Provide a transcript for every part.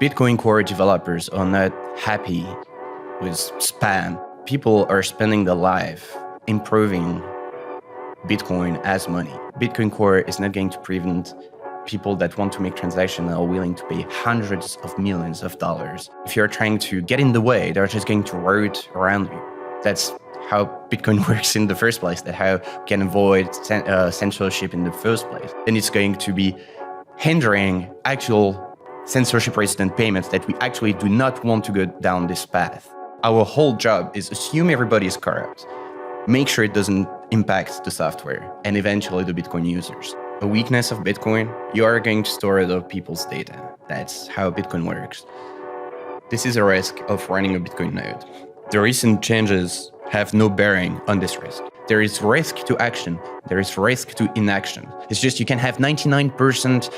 Bitcoin Core developers are not happy with spam. People are spending their life improving Bitcoin as money. Bitcoin Core is not going to prevent people that want to make transactions and are willing to pay hundreds of millions of dollars. If you're trying to get in the way, they're just going to route around you. That's how Bitcoin works in the first place, that's how we can avoid censorship in the first place. And it's going to be hindering actual censorship-resistant payments that we actually do not want to go down this path. Our whole job is assume everybody is corrupt, make sure it doesn't impact the software, and eventually the Bitcoin users. A weakness of Bitcoin, you are going to store other people's data. That's how Bitcoin works. This is a risk of running a Bitcoin node. The recent changes have no bearing on this risk. There is risk to action, there is risk to inaction. It's just you can have 99%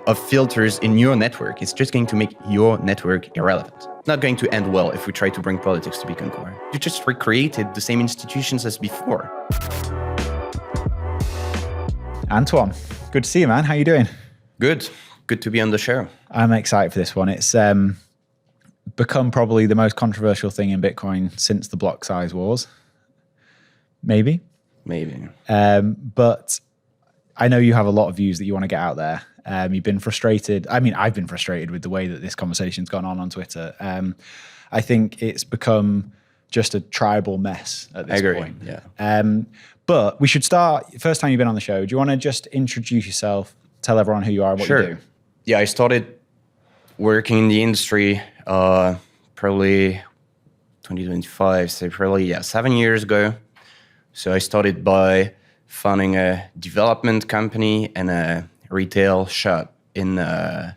of filters in your network. It's just going to make your network irrelevant. Not going to end well if we try to bring politics to Bitcoin Core. You just recreated the same institutions as before. Antoine, good to see you, man. How you doing? Good. Good to be on the show. I'm excited for this one. It's become probably the most controversial thing in Bitcoin since the block size wars. Maybe. But I know you have a lot of views that you want to get out there. You've been frustrated. I mean, I've been frustrated with the way that this conversation's gone on Twitter. I think it's become just a tribal mess at this point. Yeah. But we should start, first time you've been on the show, do you want to just introduce yourself, tell everyone who you are and what you do? Yeah, I started working in the industry probably 2025, so probably 7 years ago. So I started by founding a development company and a retail shop in my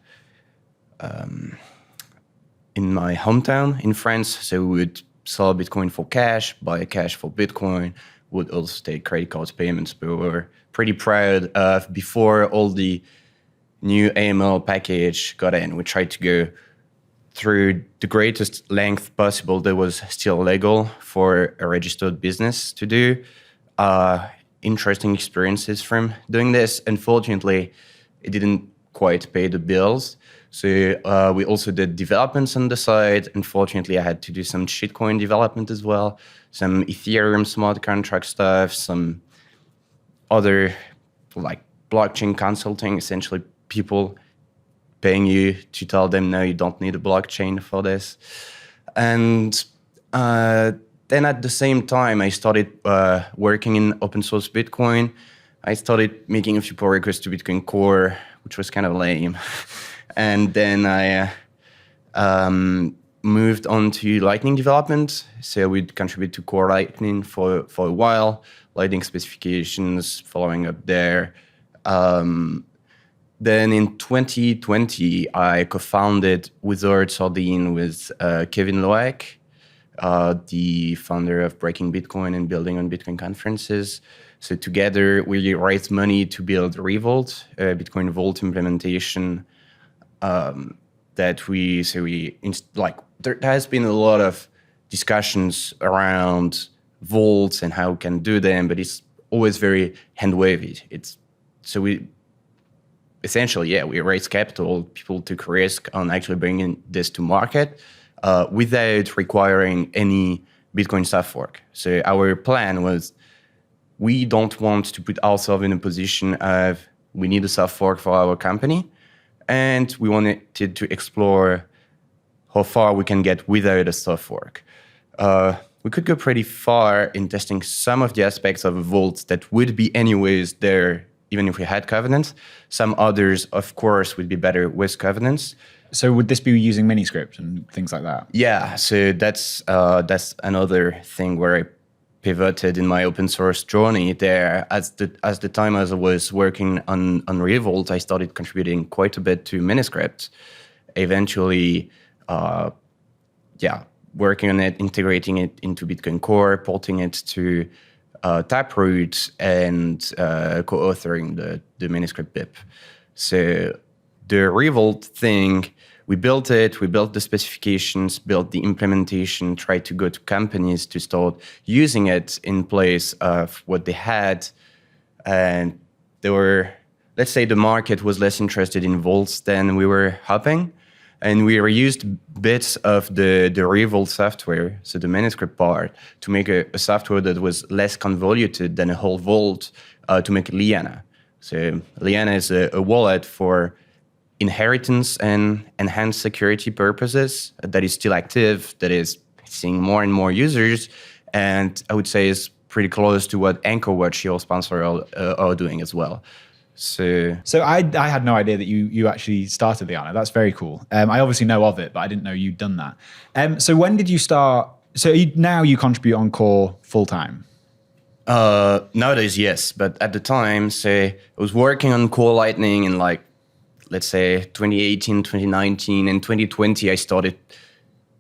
hometown in France. So we would sell Bitcoin for cash, buy cash for Bitcoin, would also take credit cards payments. But we were pretty proud of, before all the new AML package got in, we tried to go through the greatest length possible that was still legal for a registered business to do. Interesting experiences from doing this. Unfortunately, it didn't quite pay the bills. So we also did developments on the side. Unfortunately, I had to do some shitcoin development as well, some Ethereum smart contract stuff, some other like blockchain consulting, essentially people paying you to tell them, no, you don't need a blockchain for this. And then at the same time, I started working in open source Bitcoin. I started making a few pull requests to Bitcoin Core, which was kind of lame. And then I moved on to Lightning development. So we'd contribute to Core Lightning for a while, Lightning specifications, following up there. Then in 2020, I co-founded Wizard Sardine with Kevin Loack, the founder of Breaking Bitcoin and Building on Bitcoin conferences. So together we raised money to build Revolt, a Bitcoin Vault implementation. There has been a lot of discussions around vaults and how we can do them, but it's always very hand wavy. We raise capital, people took risk on actually bringing this to market without requiring any Bitcoin soft fork. So our plan was, we don't want to put ourselves in a position of we need a soft fork for our company, and we wanted to explore how far we can get without a soft fork. We could go pretty far in testing some of the aspects of a vault that would be anyways there even if we had covenants. Some others, of course, would be better with covenants. So would this be using miniscript and things like that? Yeah, so that's another thing where I pivoted in my open source journey there. As the time as I was working on Revolt, I started contributing quite a bit to miniscript. Eventually, working on it, integrating it into Bitcoin Core, porting it to Taproot, and co-authoring the miniscript BIP. So the Revolt thing, we built the specifications, built the implementation, tried to go to companies to start using it in place of what they had. And there were let's say the market was less interested in vaults than we were hoping. And we reused bits of the revault software, so the manuscript part, to make a software that was less convoluted than a whole vault to make Liana. So Liana is a wallet for inheritance and enhanced security purposes that is still active, that is seeing more and more users, and I would say is pretty close to what AnchorWatch, your sponsor, are doing as well. So I had no idea that you actually started Liana. That's very cool. I obviously know of it, but I didn't know you'd done that. So when did you start? So now you contribute on Core full time? Nowadays, yes. But at the time, say, I was working on Core Lightning in let's say 2018, 2019, and 2020, I started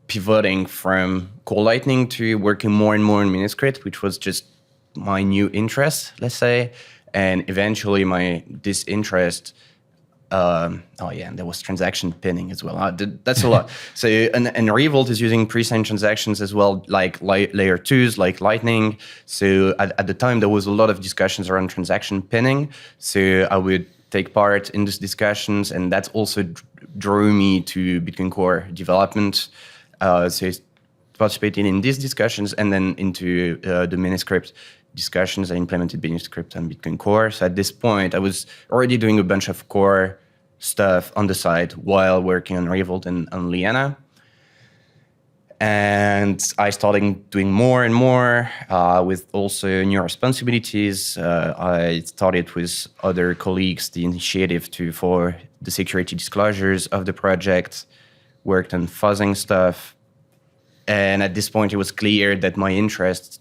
pivoting from Core Lightning to working more and more in Miniscript, which was just my new interest, let's say. And eventually my disinterest, and there was transaction pinning as well. That's a lot. So, and Revolt is using pre-signed transactions as well, like layer 2s, like Lightning. So at the time, there was a lot of discussions around transaction pinning. So I would take part in these discussions, and that also drew me to Bitcoin Core development. So participating in these discussions and then into the Miniscript discussions. I implemented Miniscript on Bitcoin Core. So at this point, I was already doing a bunch of core stuff on the side while working on Revolt and on Liana. And I started doing more and more with also new responsibilities. I started with other colleagues the initiative for the security disclosures of the project, worked on fuzzing stuff. And at this point, it was clear that my interest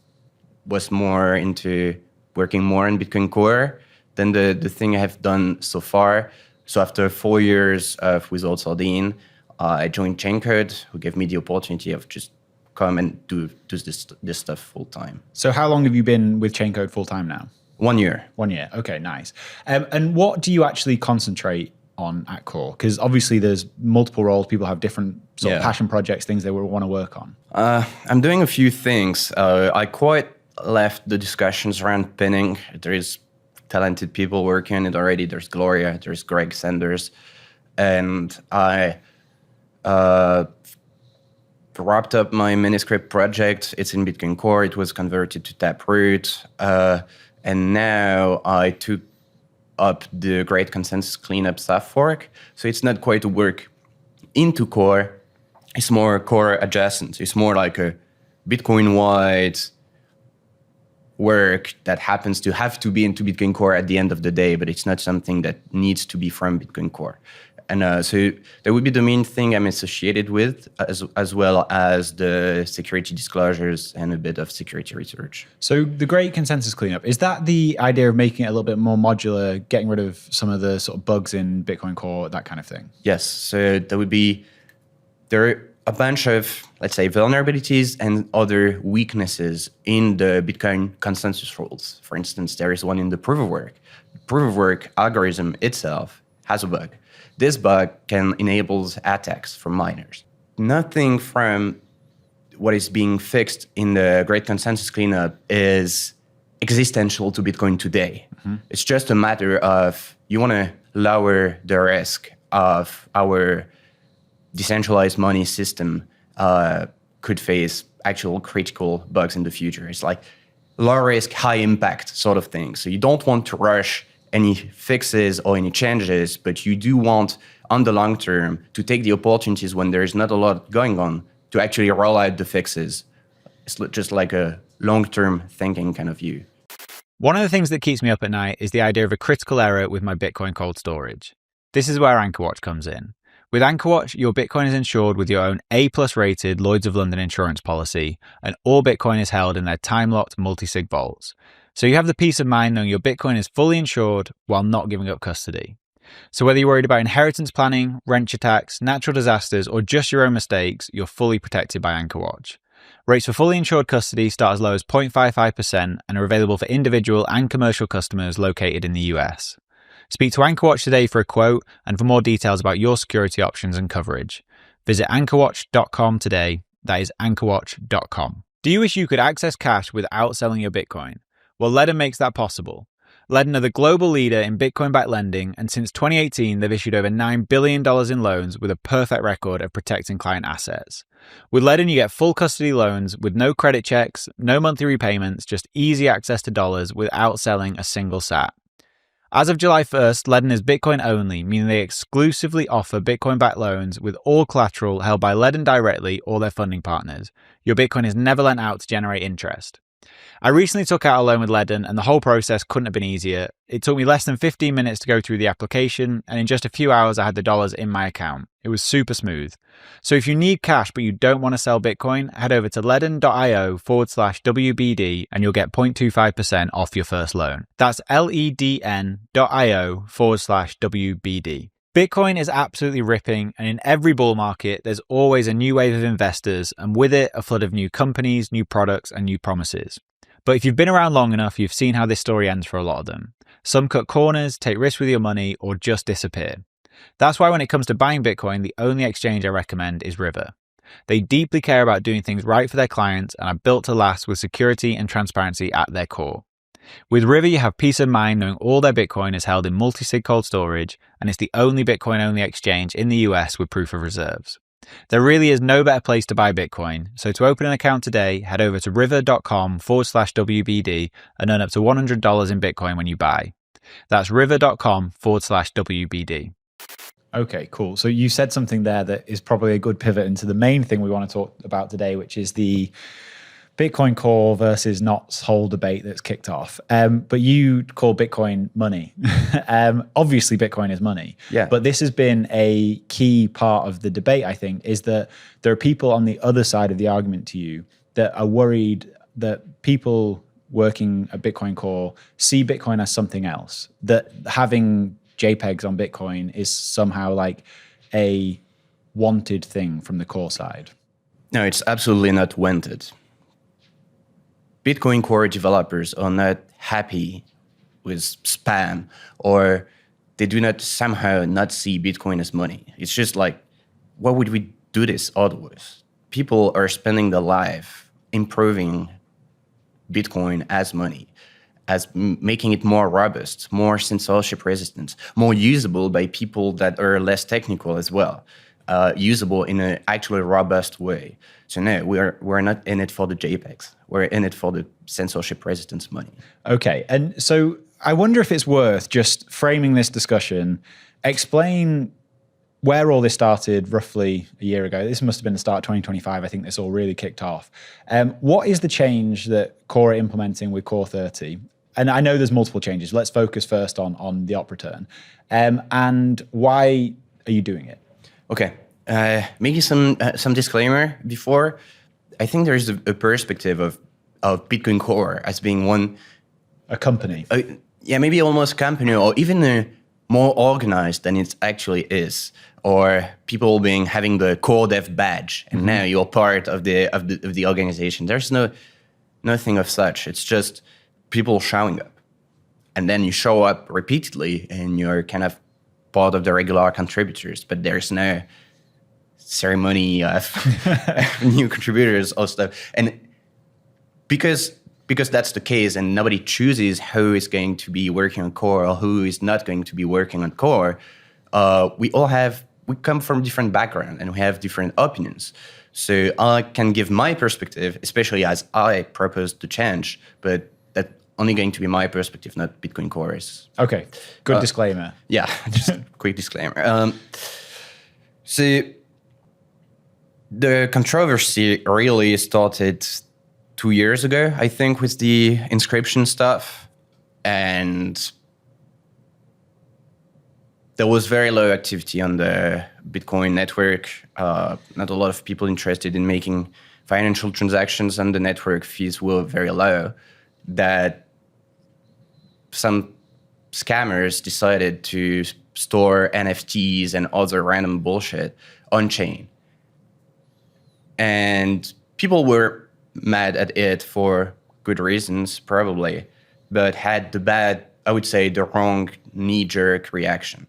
was more into working more on Bitcoin Core than the thing I have done so far. So after 4 years with Old Sardine, I joined Chaincode, who gave me the opportunity of just come and do this stuff full time. So how long have you been with Chaincode full time now? 1 year. 1 year. Okay, nice. And what do you actually concentrate on at Core? Because obviously there's multiple roles. People have different sort of passion projects, things they want to work on. I'm doing a few things. I quite left the discussions around pinning. There is talented people working on it already. There's Gloria, there's Greg Sanders. And I wrapped up my Miniscript project. It's in Bitcoin Core. It was converted to Taproot. And now I took up the Great Consensus Cleanup soft fork. So it's not quite a work into Core. It's more Core adjacent. It's more like a Bitcoin-wide work that happens to have to be into Bitcoin Core at the end of the day, but it's not something that needs to be from Bitcoin Core. And so that would be the main thing I'm associated with, as well as the security disclosures and a bit of security research. So the Great Consensus Cleanup, is that the idea of making it a little bit more modular, getting rid of some of the sort of bugs in Bitcoin Core, that kind of thing? Yes. So that would be, there are a bunch of, let's say, vulnerabilities and other weaknesses in the Bitcoin consensus rules. For instance, there is one in the proof of work. The proof of work algorithm itself has a bug. This bug can enable attacks from miners. Nothing from what is being fixed in the Great Consensus Cleanup is existential to Bitcoin today. Mm-hmm. It's just a matter of you want to lower the risk of our decentralized money system could face actual critical bugs in the future. It's like low risk, high impact sort of thing. So you don't want to rush any fixes or any changes, but you do want on the long term to take the opportunities when there's not a lot going on to actually roll out the fixes. It's just like a long-term thinking kind of view. One of the things that keeps me up at night is the idea of a critical error with my Bitcoin cold storage. This is where AnchorWatch comes in. With AnchorWatch, your Bitcoin is insured with your own A+ rated Lloyd's of London insurance policy, and all Bitcoin is held in their time-locked multi-sig vaults. So you have the peace of mind knowing your Bitcoin is fully insured while not giving up custody. So whether you're worried about inheritance planning, wrench attacks, natural disasters, or just your own mistakes, you're fully protected by AnchorWatch. Rates for fully insured custody start as low as 0.55% and are available for individual and commercial customers located in the US. Speak to AnchorWatch today for a quote and for more details about your security options and coverage. Visit anchorwatch.com today. That is anchorwatch.com. Do you wish you could access cash without selling your Bitcoin? Well, Ledger makes that possible. Ledden are the global leader in Bitcoin-backed lending, and since 2018, they've issued over $9 billion in loans with a perfect record of protecting client assets. With Ledden, you get full custody loans with no credit checks, no monthly repayments, just easy access to dollars without selling a single sat. As of July 1st, Ledden is Bitcoin only, meaning they exclusively offer Bitcoin-backed loans with all collateral held by Ledden directly or their funding partners. Your Bitcoin is never lent out to generate interest. I recently took out a loan with Ledden, and the whole process couldn't have been easier. It took me less than 15 minutes to go through the application, and in just a few hours I had the dollars in my account. It was super smooth. So if you need cash but you don't want to sell Bitcoin, head over to ledden.io/WBD and you'll get 0.25% off your first loan. That's ledn.io/WBD. Bitcoin is absolutely ripping, and in every bull market, there's always a new wave of investors, and with it, a flood of new companies, new products, and new promises. But if you've been around long enough, you've seen how this story ends for a lot of them. Some cut corners, take risks with your money, or just disappear. That's why when it comes to buying Bitcoin, the only exchange I recommend is River. They deeply care about doing things right for their clients and are built to last with security and transparency at their core. With River, you have peace of mind knowing all their Bitcoin is held in multi-sig cold storage, and it's the only Bitcoin-only exchange in the US with proof of reserves. There really is no better place to buy Bitcoin, so to open an account today, head over to river.com/WBD and earn up to $100 in Bitcoin when you buy. That's river.com/WBD. Okay, cool. So you said something there that is probably a good pivot into the main thing we want to talk about today, which is the Bitcoin core versus not whole debate that's kicked off. But you call Bitcoin money. Obviously, Bitcoin is money. Yeah. But this has been a key part of the debate, I think, is that there are people on the other side of the argument to you that are worried that people working at Bitcoin core see Bitcoin as something else, that having JPEGs on Bitcoin is somehow like a wanted thing from the core side. No, it's absolutely not wanted. Bitcoin core developers are not happy with spam, or they do not somehow not see Bitcoin as money. It's just like, why would we do this otherwise? People are spending their life improving Bitcoin as money, as making it more robust, more censorship resistant, more usable by people that are less technical as well, usable in an actually robust way. So no, we're not in it for the JPEGs. We're in it for the censorship resistance money. Okay, and so I wonder if it's worth just framing this discussion, explain where all this started roughly a year ago. This must have been the start of 2025. I think this all really kicked off. What is the change that Core are implementing with Core 30? And I know there's multiple changes. Let's focus first on the op return. And why are you doing it? Okay, maybe some disclaimer before. I think there's a perspective of Bitcoin Core as being a company. Yeah, maybe almost a company, or even more organized than it actually is, or people having the core dev badge, and now you're part of the organization. There's nothing of such. It's just people showing up, and then you show up repeatedly, and you're kind of part of the regular contributors. But there's no ceremony of new contributors or stuff, and because that's the case, and nobody chooses who is going to be working on core or who is not going to be working on core. We come from different backgrounds and we have different opinions. So I can give my perspective, especially as I propose to change, but that's only going to be my perspective, not Bitcoin Core's. Okay, good disclaimer. Yeah, just a quick disclaimer. So the controversy really started 2 years ago, I think, with the inscription stuff. And there was very low activity on the Bitcoin network. Not a lot of people interested in making financial transactions, and the network fees were very low. That some scammers decided to store NFTs and other random bullshit on chain. And people were mad at it for good reasons, probably, but had the wrong knee-jerk reaction.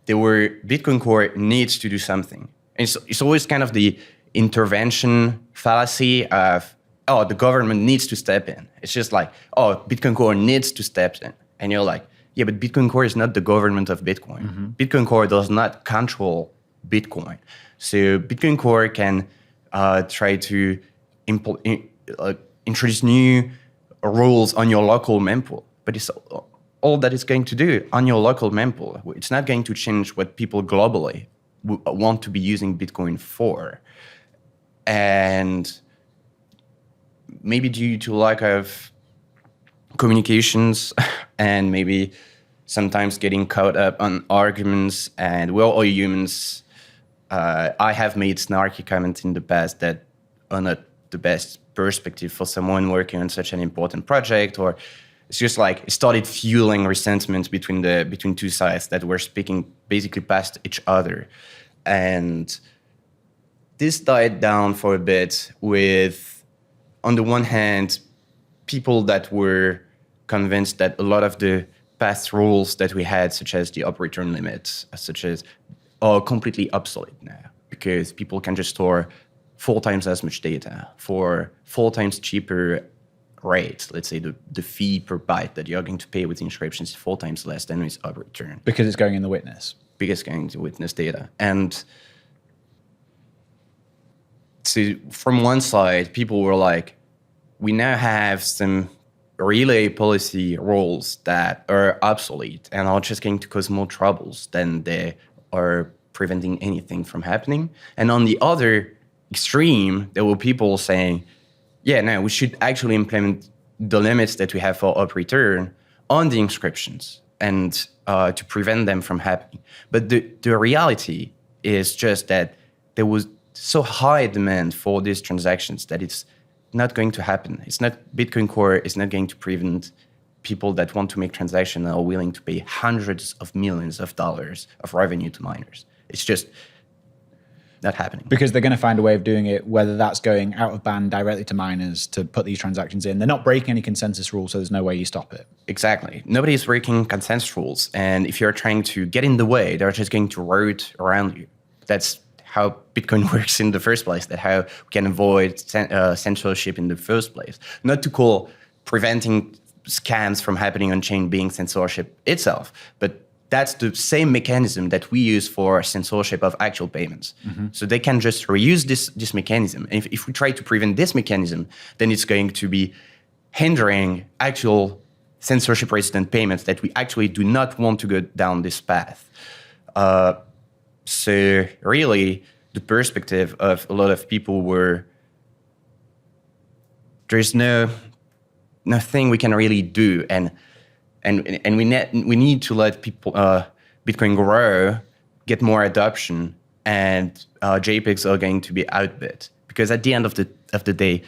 Bitcoin Core needs to do something. And it's always kind of the intervention fallacy of, the government needs to step in. It's just like, oh, Bitcoin Core needs to step in. And you're like, yeah, but Bitcoin Core is not the government of Bitcoin. Bitcoin Core does not control Bitcoin. So Bitcoin Core can try to introduce new rules on your local mempool, but it's all that it's going to do on your local mempool. It's not going to change what people globally want to be using Bitcoin for. And maybe due to lack of communications and maybe sometimes getting caught up on arguments, and we're all humans. I have made snarky comments in the past that are not the best perspective for someone working on such an important project, or it's just like it started fueling resentment between two sides that were speaking basically past each other. And this died down for a bit with, on the one hand, people that were convinced that a lot of the past rules that we had, such as the up return limits, are completely obsolete now, because people can just store 4 times as much data for 4 times cheaper rate. Let's say the fee per byte that you're going to pay with inscriptions is 4 times less than with up return. Because it's going in the witness. Because it's going to witness data. And so from one side, people were like, we now have some relay policy rules that are obsolete and are just going to cause more troubles than they are preventing anything from happening. And on the other extreme, there were people saying, yeah, no, we should actually implement the limits that we have for up return on the inscriptions and to prevent them from happening. But the reality is just that there was so high demand for these transactions that it's not going to happen. It's not, Bitcoin Core is not going to prevent people that want to make transactions and are willing to pay hundreds of millions of dollars of revenue to miners. It's just not happening. Because they're going to find a way of doing it, whether that's going out of band directly to miners to put these transactions in. They're not breaking any consensus rules, so there's no way you stop it. Exactly. Nobody's breaking consensus rules. And if you're trying to get in the way, they're just going to route around you. That's how Bitcoin works in the first place, that how we can avoid censorship in the first place. Not to call preventing scams from happening on chain being censorship itself, but that's the same mechanism that we use for censorship of actual payments. Mm-hmm. So they can just reuse this mechanism. And if we try to prevent this mechanism, then it's going to be hindering actual censorship-resistant payments that we actually do not want to go down this path. So really, the perspective of a lot of people were, there's nothing we can really do, and we need to let people Bitcoin grow, get more adoption, and JPEGs are going to be outbid, because at the end of the day,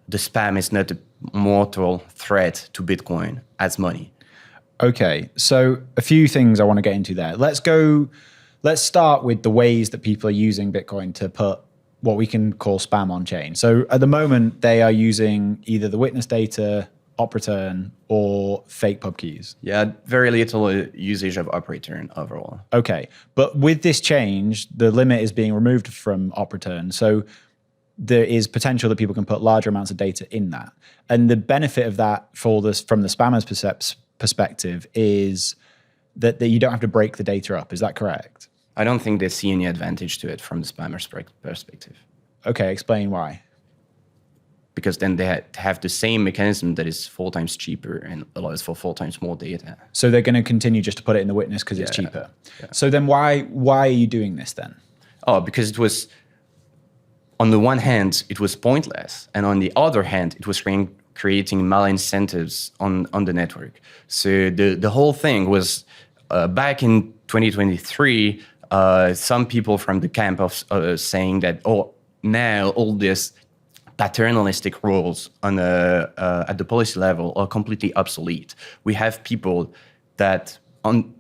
the spam is not a mortal threat to Bitcoin as money. Okay, so a few things I want to get into there. Let's start with the ways that people are using Bitcoin to put what we can call spam on chain. So at the moment, they are using either the witness data, op return, or fake pub keys. Yeah, very little usage of op return overall. Okay, but with this change, the limit is being removed from op return. So there is potential that people can put larger amounts of data in that. And the benefit of that for this, from the spammer's perspective, is that you don't have to break the data up. Is that correct? I don't think they see any advantage to it from the spammer's perspective. Okay, explain why. Because then they have the same mechanism that is 4 times cheaper and allows for 4 times more data. So they're going to continue just to put it in the witness because it's cheaper. Yeah. So then why are you doing this then? Oh, because it was, on the one hand, it was pointless. And on the other hand, it was creating Malincentives on the network. So the whole thing was, back in 2023, some people from the camp of saying that, now all this paternalistic rules on at the policy level are completely obsolete. We have people that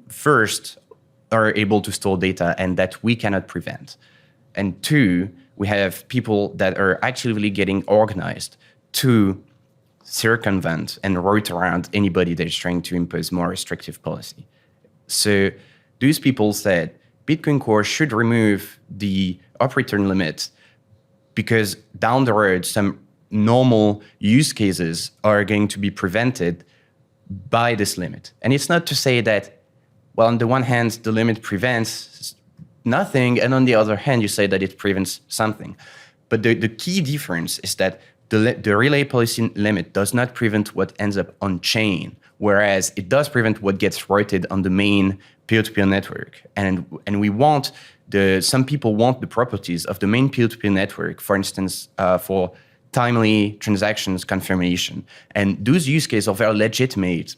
first are able to store data and that we cannot prevent. And 2, we have people that are actively getting organized to circumvent and route around anybody that is trying to impose more restrictive policy. So those people said Bitcoin Core should remove the up return limit, because down the road, some normal use cases are going to be prevented by this limit. And it's not to say that, well, on the one hand, the limit prevents nothing, and on the other hand, you say that it prevents something. But the key difference is that the relay policy limit does not prevent what ends up on chain, whereas it does prevent what gets routed on the main peer-to-peer network. And we want some people want the properties of the main peer-to-peer network, for instance, for timely transactions confirmation. And those use cases are very legitimate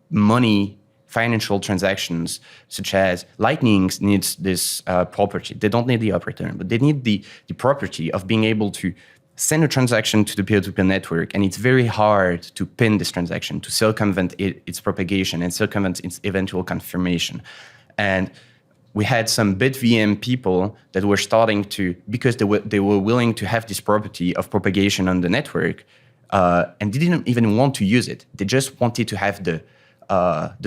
money financial transactions, such as Lightning needs this property. They don't need the operator, but they need the property of being able to send a transaction to the peer-to-peer network, and it's very hard to pin this transaction, to circumvent its propagation and circumvent its eventual confirmation. And we had some BitVM people that were starting to, because they were willing to have this property of propagation on the network, and they didn't even want to use it. They just wanted to have the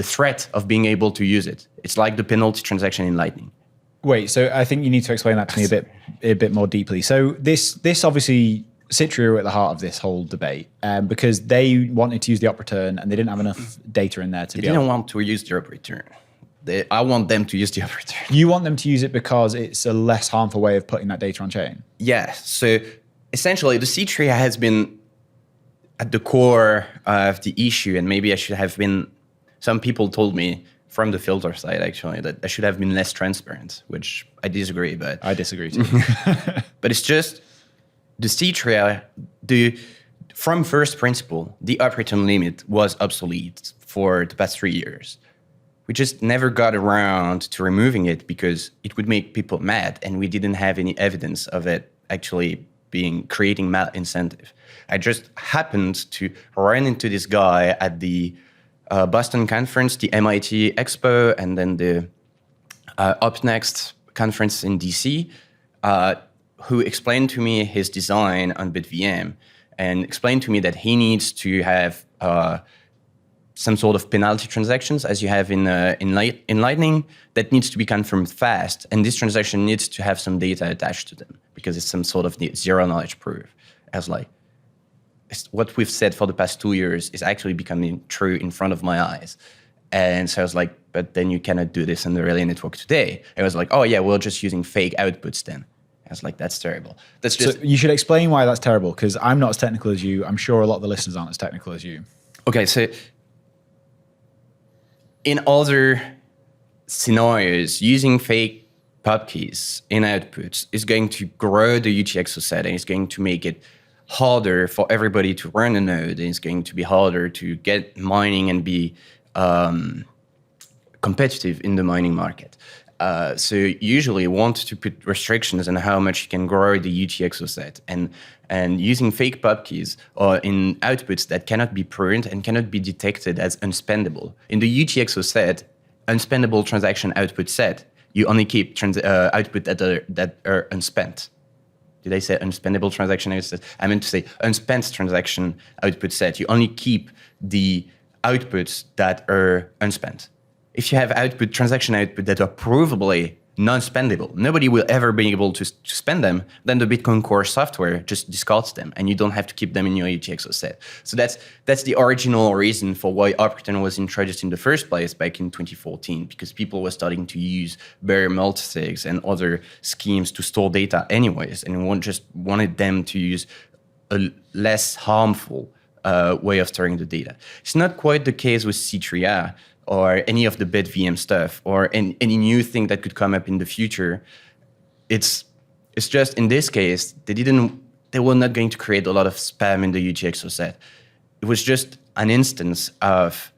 threat of being able to use it. It's like the penalty transaction in Lightning. Wait, so I think you need to explain that to me a bit more deeply. So this obviously, Citria were at the heart of this whole debate because they wanted to use the op return and they didn't have enough data in there to They didn't want to use the op return. I want them to use the op return. You want them to use it because it's a less harmful way of putting that data on chain? Yeah, so essentially the Citria has been at the core of the issue, and maybe I should have been, some people told me from the filter side, actually, that I should have been less transparent, which I disagree, but... I disagree too. But it's just the Citria, from first principle, the op return limit was obsolete for the past 3 years. We just never got around to removing it because it would make people mad, and we didn't have any evidence of it actually creating Malincentive. I just happened to run into this guy at the Boston conference, the MIT Expo, and then the Up Next conference in DC, who explained to me his design on BitVM and explained to me that he needs to have some sort of penalty transactions, as you have in Lightning, that needs to be confirmed fast. And this transaction needs to have some data attached to them because it's some sort of zero knowledge proof. As like, what we've said for the past 2 years is actually becoming true in front of my eyes. And so I was like, but then you cannot do this on the relay network today. I was like, oh yeah, we're just using fake outputs then. I was like, that's terrible. That's just... So you should explain why that's terrible, because I'm not as technical as you. I'm sure a lot of the listeners aren't as technical as you. Okay, so in other scenarios, using fake pub keys in outputs is going to grow the UTXO set, and it's going to make it harder for everybody to run a node, and it's going to be harder to get mining and be competitive in the mining market. So usually you want to put restrictions on how much you can grow the UTXO set, and using fake pub keys or in outputs that cannot be pruned and cannot be detected as unspendable. In the UTXO set, unspendable transaction output set, you only keep output that are unspent. Did I say unspendable transaction output set? I meant to say unspent transaction output set. You only keep the outputs that are unspent. If you have transaction output that are provably non-spendable, nobody will ever be able to spend them, then the Bitcoin Core software just discards them, and you don't have to keep them in your UTXO set. So that's the original reason for why op return was introduced in the first place back in 2014, because people were starting to use bare multisigs and other schemes to store data anyways, and we just wanted them to use a less harmful way of storing the data. It's not quite the case with C3A, or any of the BitVM stuff, or any new thing that could come up in the future. It's just, in this case, they were not going to create a lot of spam in the UTXO set. It was just an instance of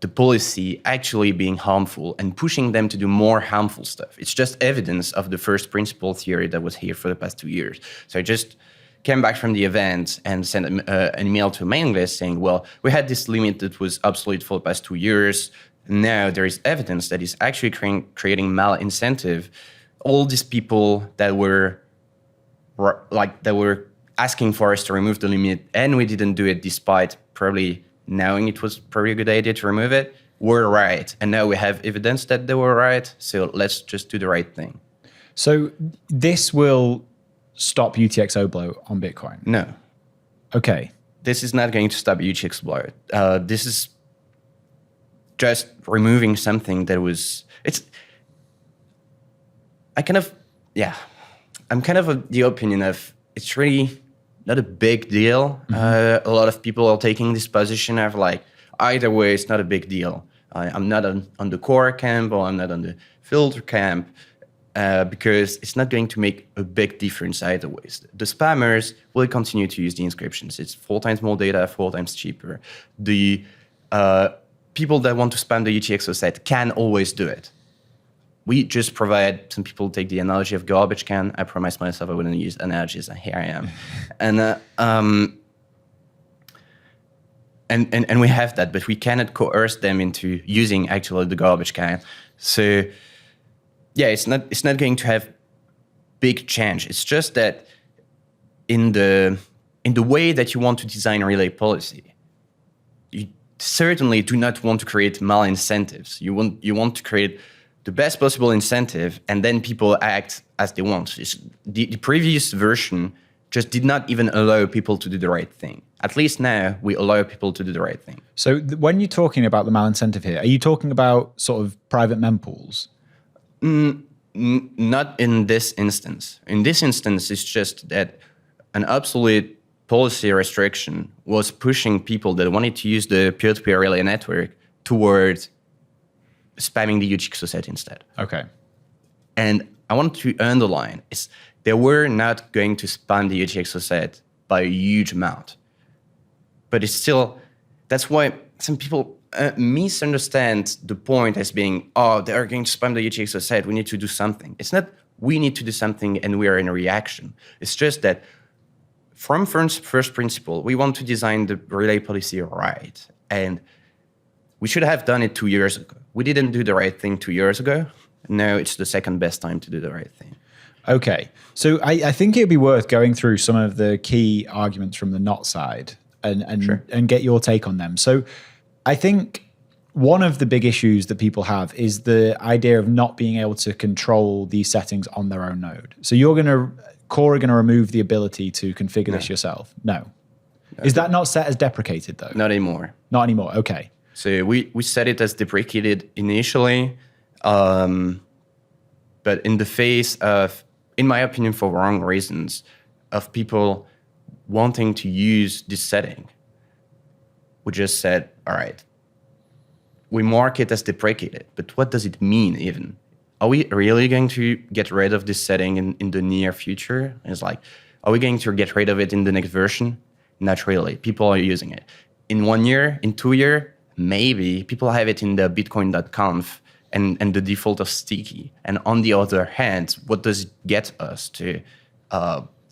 the policy actually being harmful and pushing them to do more harmful stuff. It's just evidence of the first principle theory that was here for the past 2 years. So I just came back from the event and sent an email to a mailing list saying, well, we had this limit that was obsolete for the past 2 years. Now there is evidence that is actually creating malincentive. All these people that were asking for us to remove the limit, and we didn't do it despite probably knowing it was probably a good idea to remove it, were right. And now we have evidence that they were right. So let's just do the right thing. So this will stop UTXO bloat on Bitcoin? No. Okay. This is not going to stop UTXO Bloat. This is just removing something that was, I'm kind of the opinion of it's really not a big deal. A lot of people are taking this position of like, either way, it's not a big deal. I'm not on the core camp or I'm not on the filter camp because it's not going to make a big difference either ways. The spammers will continue to use the inscriptions. It's 4 times more data, 4 times cheaper. The people that want to spam the UTXO set can always do it. We just provide, some people take the analogy of garbage can. I promised myself I wouldn't use analogies, and here I am. And we have that, but we cannot coerce them into using actually the garbage can. So yeah, it's not going to have big change. It's just that in the way that you want to design relay policy, you certainly do not want to create malincentives. You want to create the best possible incentive, and then people act as they want. The previous version just did not even allow people to do the right thing. At least now, we allow people to do the right thing. So when you're talking about the malincentive here, are you talking about sort of private mempools? Not in this instance. In this instance, it's just that an absolute policy restriction was pushing people that wanted to use the peer-to-peer relay network towards spamming the UTXO set instead. Okay. And I want to underline is they were not going to spam the UTXO set by a huge amount. But it's still, that's why some people misunderstand the point as being, oh, they are going to spam the UTXO set, we need to do something. It's not we need to do something and we are in a reaction. It's just that from first principle, we want to design the relay policy right. And we should have done it 2 years ago. We didn't do the right thing 2 years ago. Now it's the second best time to do the right thing. Okay. So I think it'd be worth going through some of the key arguments from the not side and get your take on them. So I think one of the big issues that people have is the idea of not being able to control these settings on their own node. So Core are going to remove the ability to configure this yourself? No. Is that not set as deprecated though? Not anymore. Not anymore. Okay. So we set it as deprecated initially, but in the face of, in my opinion, for wrong reasons, of people wanting to use this setting, we just said, all right, we mark it as deprecated, but what does it mean even? Are we really going to get rid of this setting in the near future? It's like, are we going to get rid of it in the next version? Not really. People are using it. In 1 year, in 2 years, maybe people have it in the bitcoin.conf and the default of sticky. And on the other hand, what does it get us to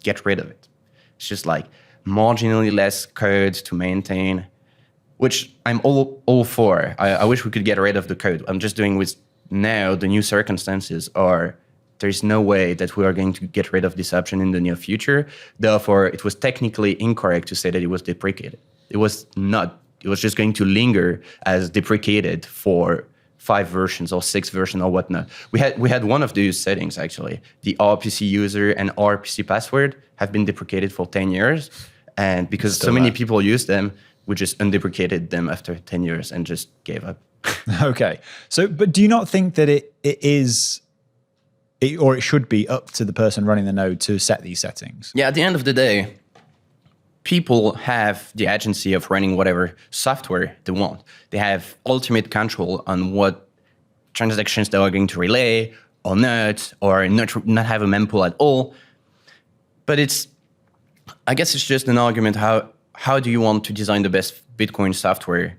get rid of it? It's just like marginally less code to maintain, which I'm all for. I wish we could get rid of the code. I'm just doing with now the new circumstances are there's no way that we are going to get rid of this option in the near future. Therefore, it was technically incorrect to say that it was deprecated. It was not. It was just going to linger as deprecated for 5 versions or 6 versions or whatnot. We had one of these settings actually. The RPC user and RPC password have been deprecated for 10 years. And because so many people use them, we just undeprecated them after 10 years and just gave up. Okay. So, but do you not think that it should be up to the person running the node to set these settings? Yeah, at the end of the day, people have the agency of running whatever software they want. They have ultimate control on what transactions they are going to relay or not have a mempool at all. But I guess it's just an argument how do you want to design the best Bitcoin software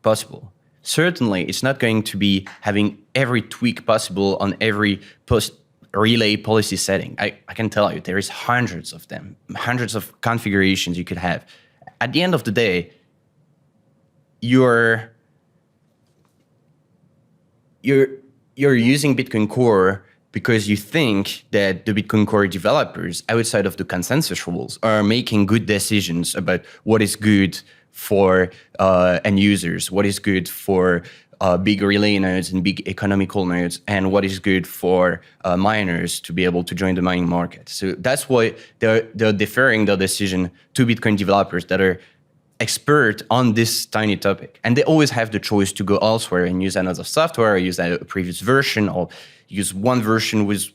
possible? Certainly, it's not going to be having every tweak possible on every relay policy setting. I can tell you, there is hundreds of them, hundreds of configurations you could have. At the end of the day, you're using Bitcoin Core because you think that the Bitcoin Core developers outside of the consensus rules are making good decisions about what is good for end users, what is good for big relay nodes and big economical nodes, and what is good for miners to be able to join the mining market. So that's why they're deferring their decision to Bitcoin developers that are expert on this tiny topic. And they always have the choice to go elsewhere and use another software, or use a previous version, or use one version with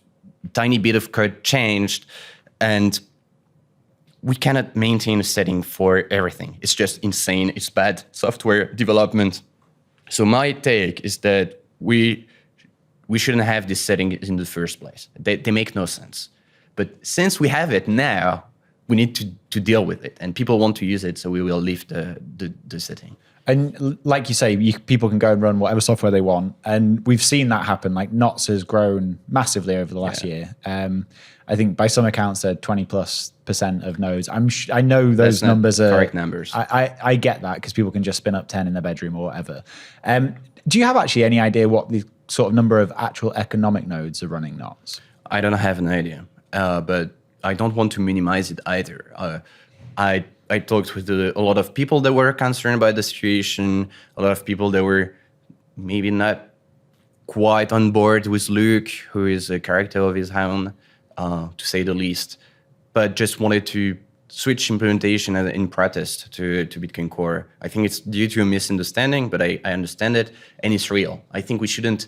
a tiny bit of code changed. And we cannot maintain a setting for everything. It's just insane. It's bad software development. So my take is that we shouldn't have this setting in the first place. They make no sense. But since we have it now, we need to deal with it. And people want to use it, so we will leave the setting. And like you say, people can go and run whatever software they want. And we've seen that happen. Like Knots has grown massively over the last year. I think by some accounts, they're 20+% of nodes. I know those numbers are correct numbers. I get that because people can just spin up 10 in their bedroom or whatever. Do you have actually any idea what the sort of number of actual economic nodes are running Knots? I don't have an idea, but I don't want to minimize it either. I talked with a lot of people that were concerned by the situation, a lot of people that were maybe not quite on board with Luke, who is a character of his own, to say the least, but just wanted to switch implementation in protest to Bitcoin Core. I think it's due to a misunderstanding, but I understand it, and it's real. I think we shouldn't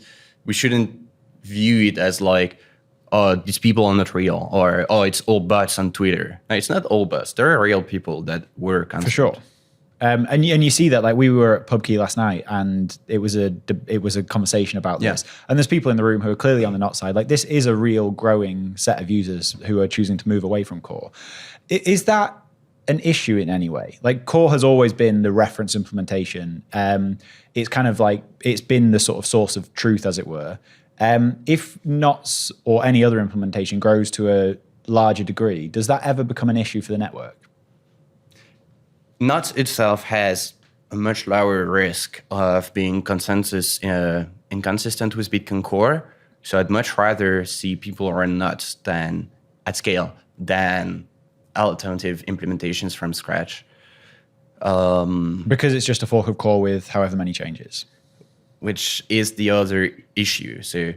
view it as like, oh, these people are not real, or oh, it's all bots on Twitter. No, it's not all bots. There are real people that were concerned. For sure. And you see that, like, we were at PubKey last night, and it was a conversation about this. And there's people in the room who are clearly on the not side. Like, this is a real growing set of users who are choosing to move away from Core. Is that an issue in any way? Like, Core has always been the reference implementation. It's kind of like it's been the sort of source of truth, as it were. If Knots or any other implementation grows to a larger degree, does that ever become an issue for the network? Knots itself has a much lower risk of being consensus inconsistent with Bitcoin Core. So I'd much rather see people run Knots than at scale than alternative implementations from scratch. Because it's just a fork of Core with however many changes. Which is the other issue. So,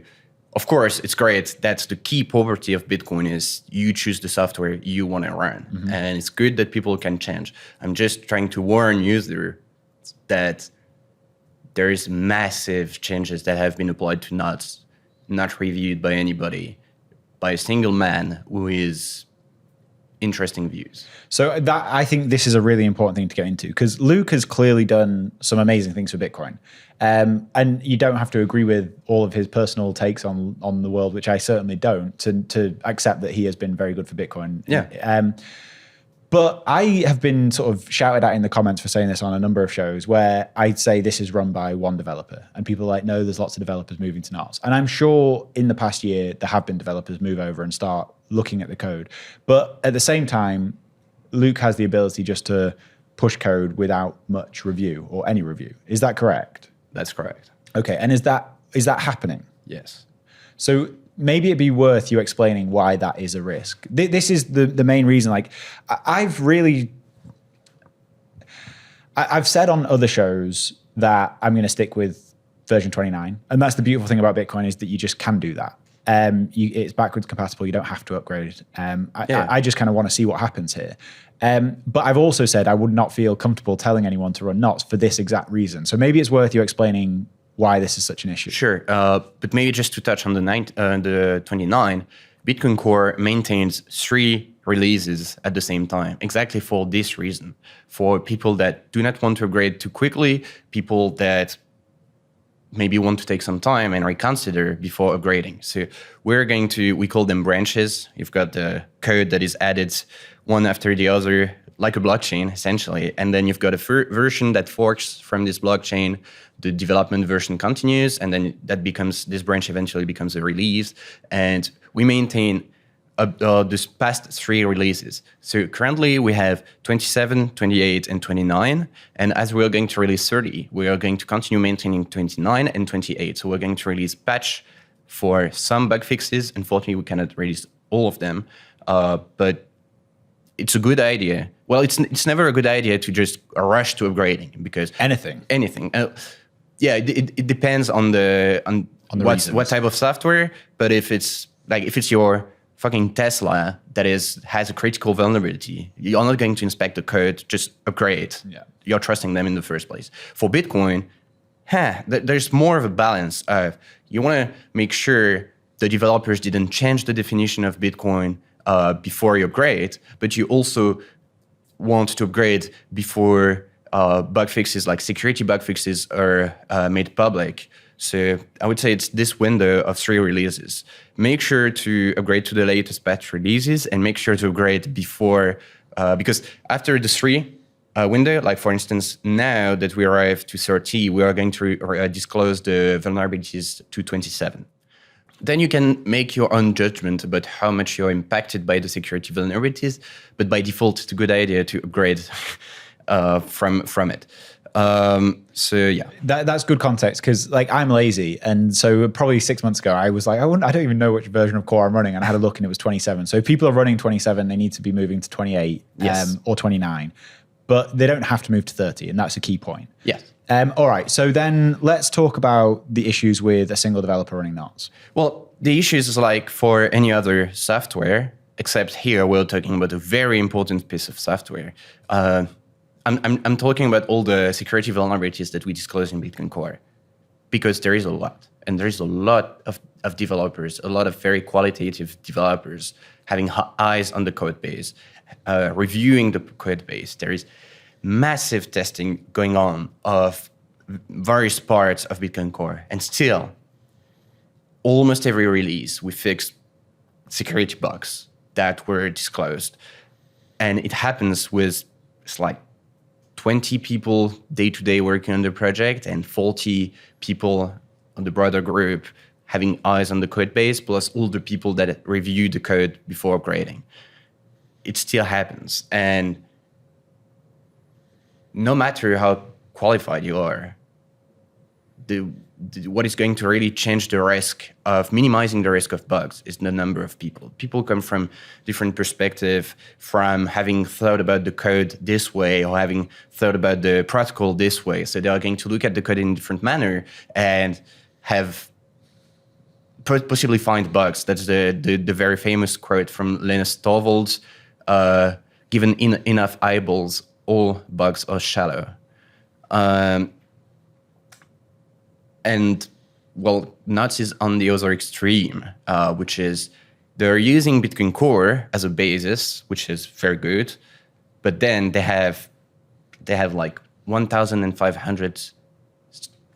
of course, it's great. That's the key property of Bitcoin is you choose the software you want to run. Mm-hmm. And it's good that people can change. I'm just trying to warn users that there is massive changes that have been applied to Knots, not reviewed by anybody, by a single man who is interesting views. So that, I think this is a really important thing to get into, because Luke has clearly done some amazing things for Bitcoin. And you don't have to agree with all of his personal takes on the world, which I certainly don't, to accept that he has been very good for Bitcoin. Yeah. But I have been sort of shouted at in the comments for saying this on a number of shows where I'd say this is run by one developer. And people are like, no, there's lots of developers moving to Knots. And I'm sure in the past year, there have been developers move over and start looking at the code. But at the same time, Luke has the ability just to push code without much review or any review. Is that correct? That's correct. Okay. And is that happening? Yes. So maybe it'd be worth you explaining why that is a risk. This is the main reason. Like, I've said on other shows that I'm going to stick with version 29. And that's the beautiful thing about Bitcoin, is that you just can do that. It's backwards compatible. You don't have to upgrade. I just kind of want to see what happens here. But I've also said I would not feel comfortable telling anyone to run Knots for this exact reason. So maybe it's worth you explaining why this is such an issue. Sure. But maybe just to touch on the 29, Bitcoin Core maintains 3 releases at the same time, exactly for this reason. For people that do not want to upgrade too quickly, people that maybe want to take some time and reconsider before upgrading. So we call them branches. You've got the code that is added one after the other, like a blockchain, essentially. And then you've got a version that forks from this blockchain. The development version continues, and then this branch eventually becomes a release. And we maintain this past 3 releases. So currently we have 27, 28, and 29. And as we're going to release 30, we are going to continue maintaining 29 and 28. So we're going to release patch for some bug fixes. Unfortunately, we cannot release all of them, but it's a good idea. Well, it's never a good idea to just rush to upgrading, because anything. Yeah, it depends on the reasons. what type of software. But if it's your fucking Tesla that has a critical vulnerability, you're not going to inspect the code, just upgrade. Yeah. You're trusting them in the first place. For Bitcoin, there's more of a balance of you want to make sure the developers didn't change the definition of Bitcoin before you upgrade, but you also want to upgrade before bug fixes, like security bug fixes, are made public. So I would say it's this window of 3 releases. Make sure to upgrade to the latest patch releases and make sure to upgrade before, because after the 3 window, like for instance, now that we arrive to 30, we are going to disclose the vulnerabilities to 27. Then you can make your own judgment about how much you're impacted by the security vulnerabilities, but by default, it's a good idea to upgrade from it. So yeah, that's good context, because like I'm lazy, and so probably 6 months ago I was like, I don't even know which version of core I'm running, and I had a look and it was 27. So if people are running 27, they need to be moving to 28 or 29, but they don't have to move to 30, and that's a key point. Yes. All right, so then let's talk about the issues with a single developer running knots. Well, the issues is like for any other software, except here we're talking about a very important piece of software. I'm talking about all the security vulnerabilities that we disclose in Bitcoin Core, because there is a lot, and there is a lot of developers, a lot of very qualitative developers having eyes on the code base, reviewing the code base. There is massive testing going on of various parts of Bitcoin Core, and still, almost every release we fix security bugs that were disclosed, and it happens with like 20 people day-to-day working on the project and 40 people on the broader group having eyes on the code base, plus all the people that review the code before upgrading. It still happens. And no matter how qualified you are, what is going to really change the risk of minimizing the risk of bugs is the number of people. People come from different perspectives, from having thought about the code this way or having thought about the protocol this way. So they are going to look at the code in a different manner and have possibly find bugs. That's the very famous quote from Linus Torvalds, given enough eyeballs, all bugs are shallow. And well, Nuts is on the other extreme, which is they're using Bitcoin Core as a basis, which is very good, but then they have like 1,500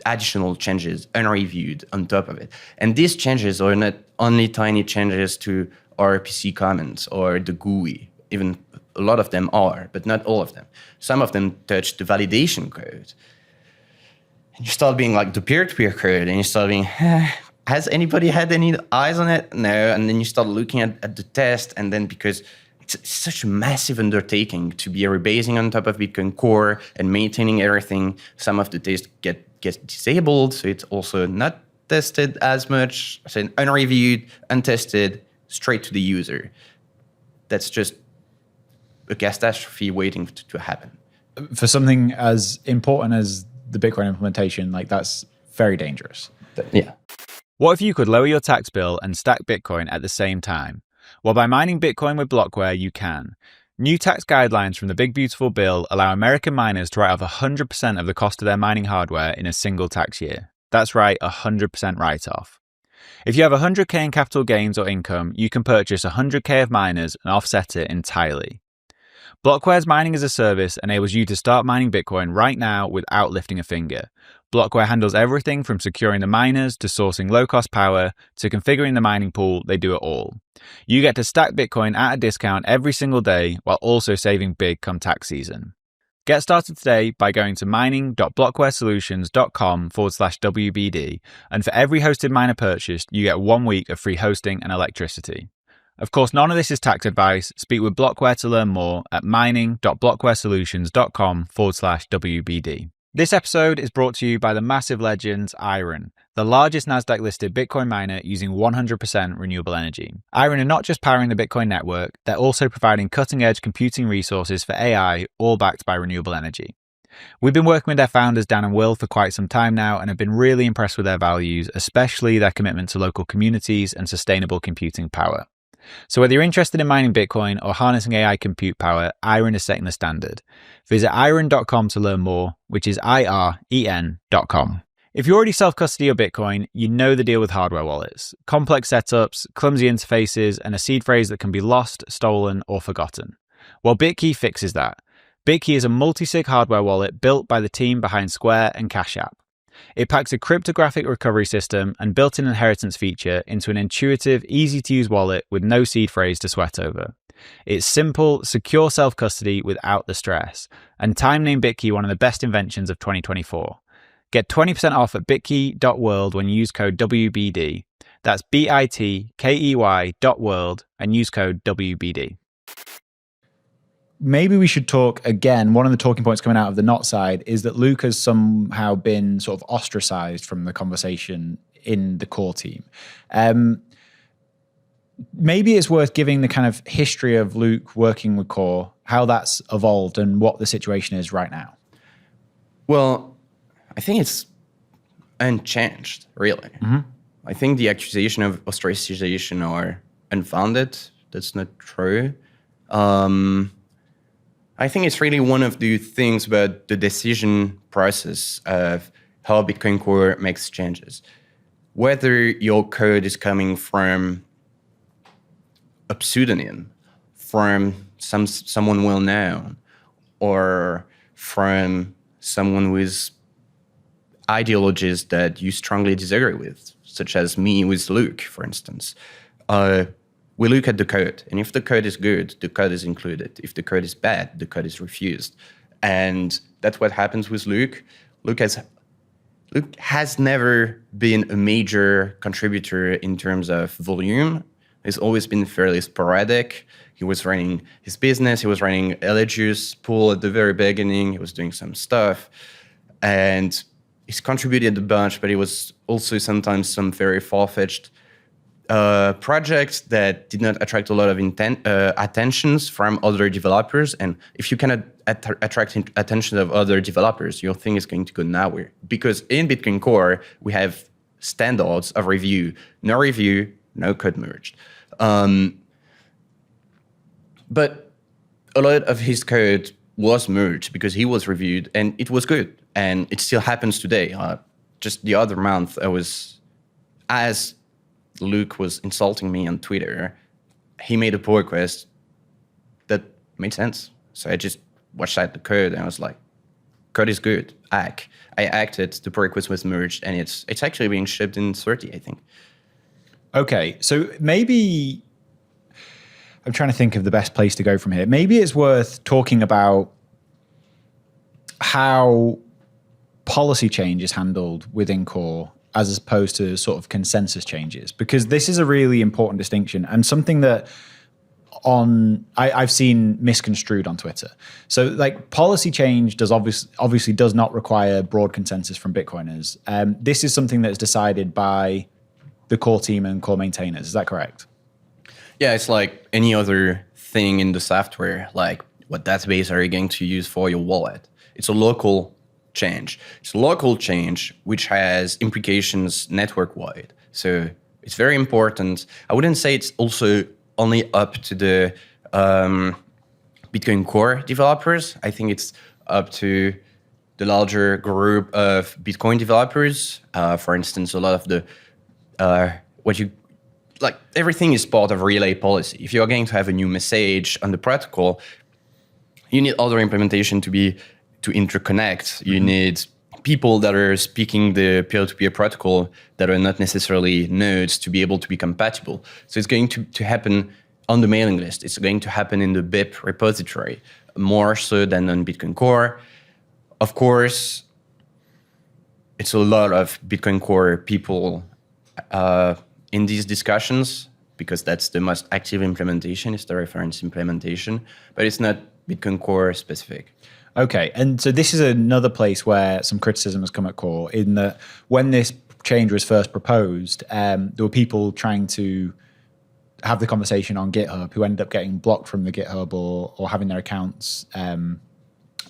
additional changes unreviewed on top of it. And these changes are not only tiny changes to RPC comments or the GUI. Even a lot of them are, but not all of them. Some of them touch the validation code. And you start being like the peer-to-peer code, and you start being, has anybody had any eyes on it? No. And then you start looking at the test, and then because it's such a massive undertaking to be rebasing on top of Bitcoin Core and maintaining everything, some of the tests get disabled, so it's also not tested as much. So unreviewed, untested, straight to the user. That's just a catastrophe waiting to happen. For something as important as the Bitcoin implementation, like that's very dangerous. Yeah. What if you could lower your tax bill and stack Bitcoin at the same time? Well, by mining Bitcoin with Blockware, you can. New tax guidelines from the Big Beautiful Bill allow American miners to write off 100% of the cost of their mining hardware in a single tax year. That's right, 100% write-off. If you have 100k in capital gains or income, you can purchase 100k of miners and offset it entirely. Blockware's mining as a service enables you to start mining Bitcoin right now without lifting a finger. Blockware handles everything from securing the miners to sourcing low-cost power to configuring the mining pool. They do it all. You get to stack Bitcoin at a discount every single day while also saving big come tax season. Get started today by going to mining.blockwaresolutions.com/WBD, and for every hosted miner purchased, you get 1 week of free hosting and electricity. Of course, none of this is tax advice. Speak with Blockware to learn more at mining.blockwaresolutions.com/WBD. This episode is brought to you by the massive legends Iron, the largest Nasdaq-listed Bitcoin miner using 100% renewable energy. Iron are not just powering the Bitcoin network, they're also providing cutting-edge computing resources for AI, all backed by renewable energy. We've been working with their founders, Dan and Will, for quite some time now and have been really impressed with their values, especially their commitment to local communities and sustainable computing power. So whether you're interested in mining Bitcoin or harnessing AI compute power, Iron is setting the standard. Visit iron.com to learn more, which is IREN.com. If you already self-custody your Bitcoin, you know the deal with hardware wallets. Complex setups, clumsy interfaces, and a seed phrase that can be lost, stolen, or forgotten. Well, Bitkey fixes that. Bitkey is a multi-sig hardware wallet built by the team behind Square and Cash App. It packs a cryptographic recovery system and built-in inheritance feature into an intuitive, easy-to-use wallet with no seed phrase to sweat over. It's simple, secure self-custody without the stress, and Time named Bitkey one of the best inventions of 2024. Get 20% off at bitkey.world when you use code WBD. That's bitkey.world and use code WBD. Maybe we should talk again. One of the talking points coming out of the Not side is that Luke has somehow been sort of ostracized from the conversation in the core team. Maybe it's worth giving the kind of history of Luke working with core, how that's evolved and what the situation is right now. Well, I think it's unchanged, really. Mm-hmm. I think the accusation of ostracization are unfounded. That's not true. I think it's really one of the things about the decision process of how Bitcoin Core makes changes. Whether your code is coming from a pseudonym, from someone well-known, or from someone with ideologies that you strongly disagree with, such as me with Luke, for instance. We look at the code, and if the code is good, the code is included. If the code is bad, the code is refused. And that's what happens with Luke. Luke has never been a major contributor in terms of volume. He's always been fairly sporadic. He was running his business. He was running Elegius pool at the very beginning. He was doing some stuff. And he's contributed a bunch, but it was also sometimes some very far-fetched projects that did not attract a lot of attentions from other developers. And if you cannot attract attention of other developers, your thing is going to go nowhere. Because in Bitcoin Core, we have standards of review, no code merged. But a lot of his code was merged because he was reviewed and it was good. And it still happens today. Just the other month, as Luke was insulting me on Twitter, he made a pull request that made sense. So I just watched out the code and I was like, code is good. I acted, the pull request was merged, and it's actually being shipped in 30, I think. Okay, so maybe I'm trying to think of the best place to go from here. Maybe it's worth talking about how policy change is handled within core as opposed to sort of consensus changes, because this is a really important distinction and something that I've seen misconstrued on Twitter. So like policy change does obviously does not require broad consensus from Bitcoiners. This is something that is decided by the core team and core maintainers. Is that correct? Yeah, it's like any other thing in the software, like what database are you going to use for your wallet? It's a local change. It's a local change which has implications network-wide. So it's very important. I wouldn't say it's also only up to the Bitcoin Core developers. I think it's up to the larger group of Bitcoin developers. For instance, a lot of the everything is part of relay policy. If you're going to have a new message on the protocol, you need other implementation to interconnect. You need people that are speaking the peer-to-peer protocol that are not necessarily nodes to be able to be compatible. So it's going to happen on the mailing list. It's going to happen in the BIP repository, more so than on Bitcoin Core. Of course, it's a lot of Bitcoin Core people in these discussions, because that's the most active implementation, it's the reference implementation, but it's not Bitcoin Core specific. Okay, and so this is another place where some criticism has come at core, in that when this change was first proposed, there were people trying to have the conversation on GitHub who ended up getting blocked from the GitHub or having their accounts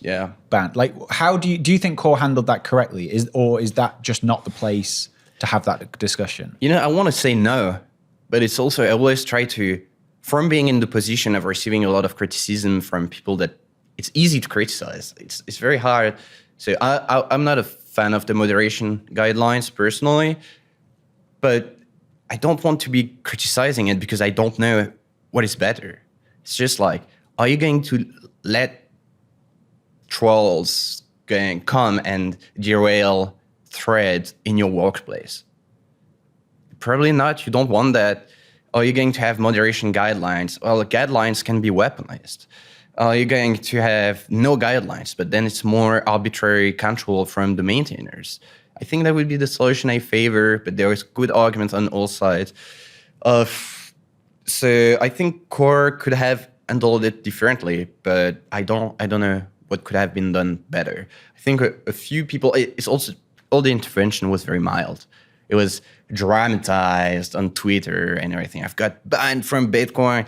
Yeah. banned. Like, how do you think Core handled that correctly? Is that just not the place to have that discussion? I want to say no, but it's also, I always try to, from being in the position of receiving a lot of criticism from people that it's easy to criticize. It's very hard. So I'm not a fan of the moderation guidelines personally, but I don't want to be criticizing it because I don't know what is better. It's just like, are you going to let trolls come and derail threads in your workplace? Probably not. You don't want that. Are you going to have moderation guidelines? Well, the guidelines can be weaponized. Are you going to have no guidelines, but then it's more arbitrary control from the maintainers? I think that would be the solution I favor, but there is good arguments on all sides. So I think Core could have handled it differently, but I don't know what could have been done better. I think a few people, it's also, all the intervention was very mild. It was dramatized on Twitter and everything. I've got banned from Bitcoin.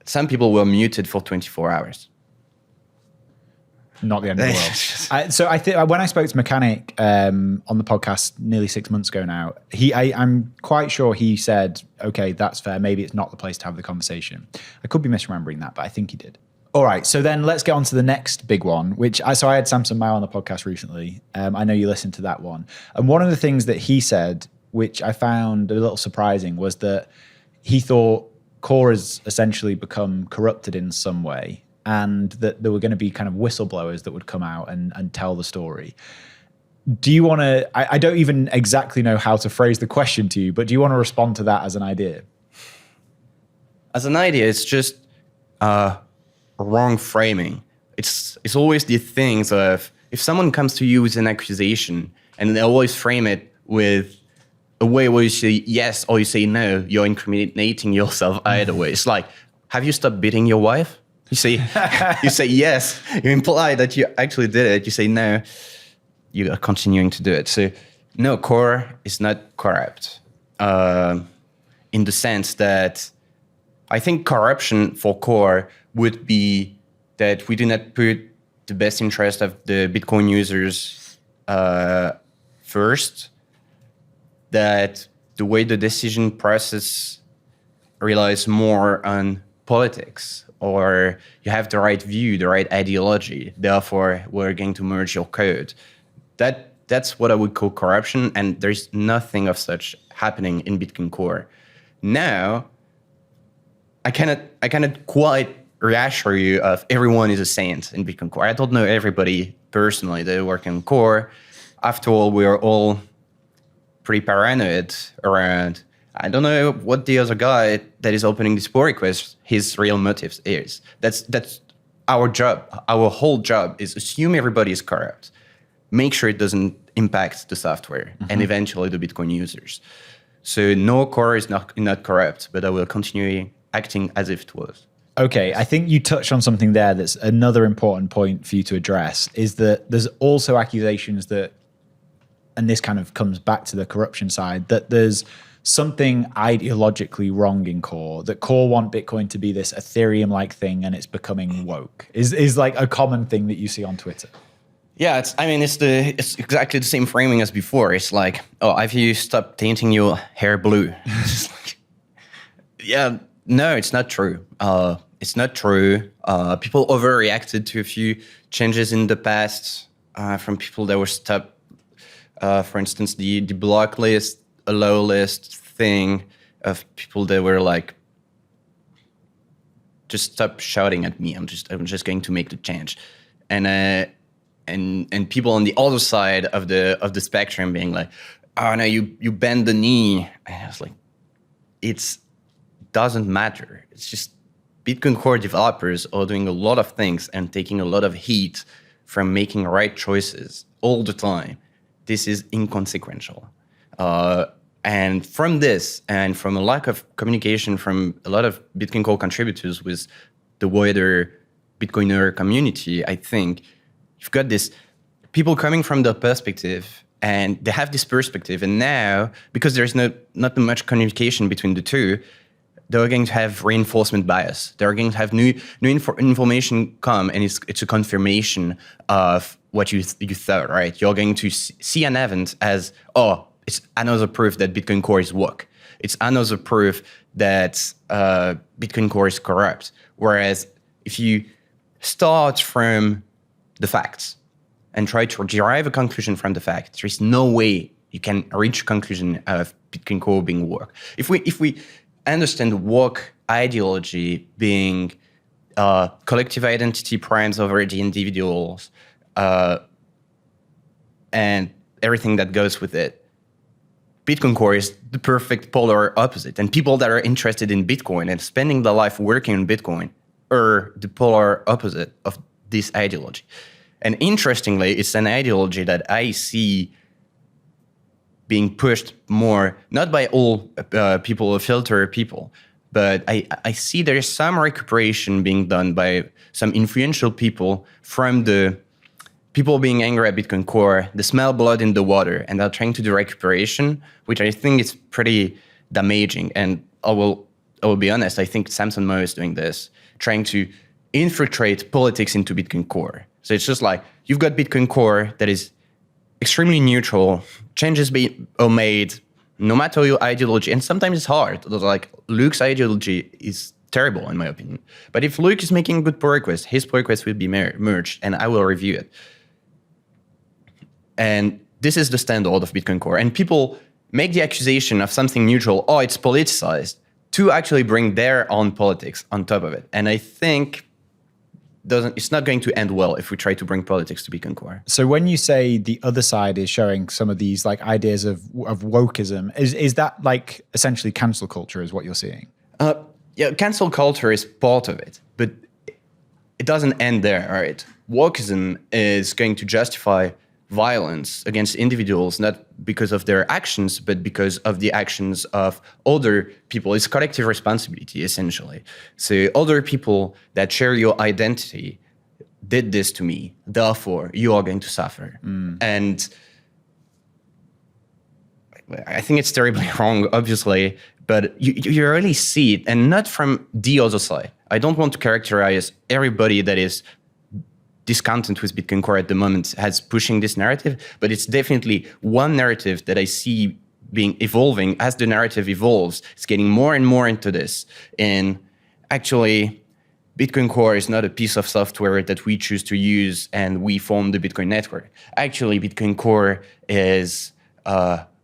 Some people were muted for 24 hours. Not the end of the world. So I think when I spoke to Mechanic on the podcast nearly 6 months ago now, I'm quite sure he said, okay, that's fair. Maybe it's not the place to have the conversation. I could be misremembering that, but I think he did. All right, so then let's get on to the next big one, which I had Samson Mao on the podcast recently. I know you listened to that one. And one of the things that he said, which I found a little surprising, was that he thought Core has essentially become corrupted in some way, and that there were going to be kind of whistleblowers that would come out and tell the story. Do you want to, I don't even exactly know how to phrase the question to you, but do you want to respond to that as an idea? As an idea, it's just wrong framing. It's always the things of, if someone comes to you with an accusation and they always frame it with a way where you say yes or you say no, you're incriminating yourself either way. It's like, have you stopped beating your wife? You say yes, you imply that you actually did it. You say no, you are continuing to do it. So no, Core is not corrupt in the sense that I think corruption for Core would be that we do not put the best interest of the Bitcoin users first, that the way the decision process relies more on politics, or you have the right view, the right ideology, therefore we're going to merge your code. That's what I would call corruption, and there's nothing of such happening in Bitcoin Core. Now, I cannot quite reassure you of everyone is a saint in Bitcoin Core. I don't know everybody personally that work in Core. After all, we are all pretty paranoid around, I don't know what the other guy that is opening this pull request, his real motives is. That's our job. Our whole job is assume everybody is corrupt. Make sure it doesn't impact the software and eventually the Bitcoin users. So no, Core is not corrupt, but I will continue acting as if it was. Okay, I think you touched on something there that's another important point for you to address, is that there's also accusations that, and this kind of comes back to the corruption side, that there's something ideologically wrong in Core, that Core want Bitcoin to be this Ethereum-like thing and it's becoming woke, is like a common thing that you see on Twitter. Yeah, it's exactly the same framing as before. It's like, oh, have you stopped painting your hair blue? It's like, yeah, no, it's not true. It's not true. People overreacted to a few changes in the past from people that were stopped. For instance, the block list, allow list thing of people that were like, just stop shouting at me. I'm just going to make the change, and people on the other side of the spectrum being like, oh no, you bend the knee. And I was like, it doesn't matter. It's just Bitcoin Core developers are doing a lot of things and taking a lot of heat from making right choices all the time. This is inconsequential. And from this, and from a lack of communication from a lot of Bitcoin Core contributors with the wider Bitcoiner community, I think you've got this people coming from the perspective, and they have this perspective. And now, because there's not much communication between the two, they're going to have reinforcement bias. They're going to have new information come, and it's a confirmation of what you thought, right? You're going to see an event as, oh, it's another proof that Bitcoin Core is woke. It's another proof that Bitcoin Core is corrupt. Whereas if you start from the facts and try to derive a conclusion from the facts, there is no way you can reach a conclusion of Bitcoin Core being woke. If we understand woke ideology being collective identity primes over the individuals and everything that goes with it, Bitcoin Core is the perfect polar opposite. And people that are interested in Bitcoin and spending their life working on Bitcoin are the polar opposite of this ideology. And interestingly, it's an ideology that I see being pushed more, not by all people or filter people, but I see there is some recuperation being done by some influential people from the people being angry at Bitcoin Core, they smell blood in the water, and they're trying to do recuperation, which I think is pretty damaging. And I will be honest, I think Samson Moe is doing this, trying to infiltrate politics into Bitcoin Core. So it's just like, you've got Bitcoin Core that is extremely neutral, changes are made, no matter your ideology, and sometimes it's hard. Like Luke's ideology is terrible in my opinion. But if Luke is making a good pull request, his pull request will be merged, and I will review it. And this is the standard of Bitcoin Core. And people make the accusation of something neutral, oh, it's politicized, to actually bring their own politics on top of it. And I think it's not going to end well if we try to bring politics to Bitcoin Core. So when you say the other side is showing some of these like ideas of wokeism, is that like essentially cancel culture is what you're seeing? Yeah, cancel culture is part of it, but it doesn't end there, right? Wokeism is going to justify violence against individuals, not because of their actions, but because of the actions of other people. It's collective responsibility, essentially. So other people that share your identity did this to me, therefore you are going to suffer. And I think it's terribly wrong, obviously, but you really see it, and not from the other side. I don't want to characterize everybody that is discontent with Bitcoin Core at the moment as pushing this narrative, but it's definitely one narrative that I see being evolving. As the narrative evolves, it's getting more and more into this. And actually, Bitcoin Core is not a piece of software that we choose to use and we form the Bitcoin network. Actually, Bitcoin Core is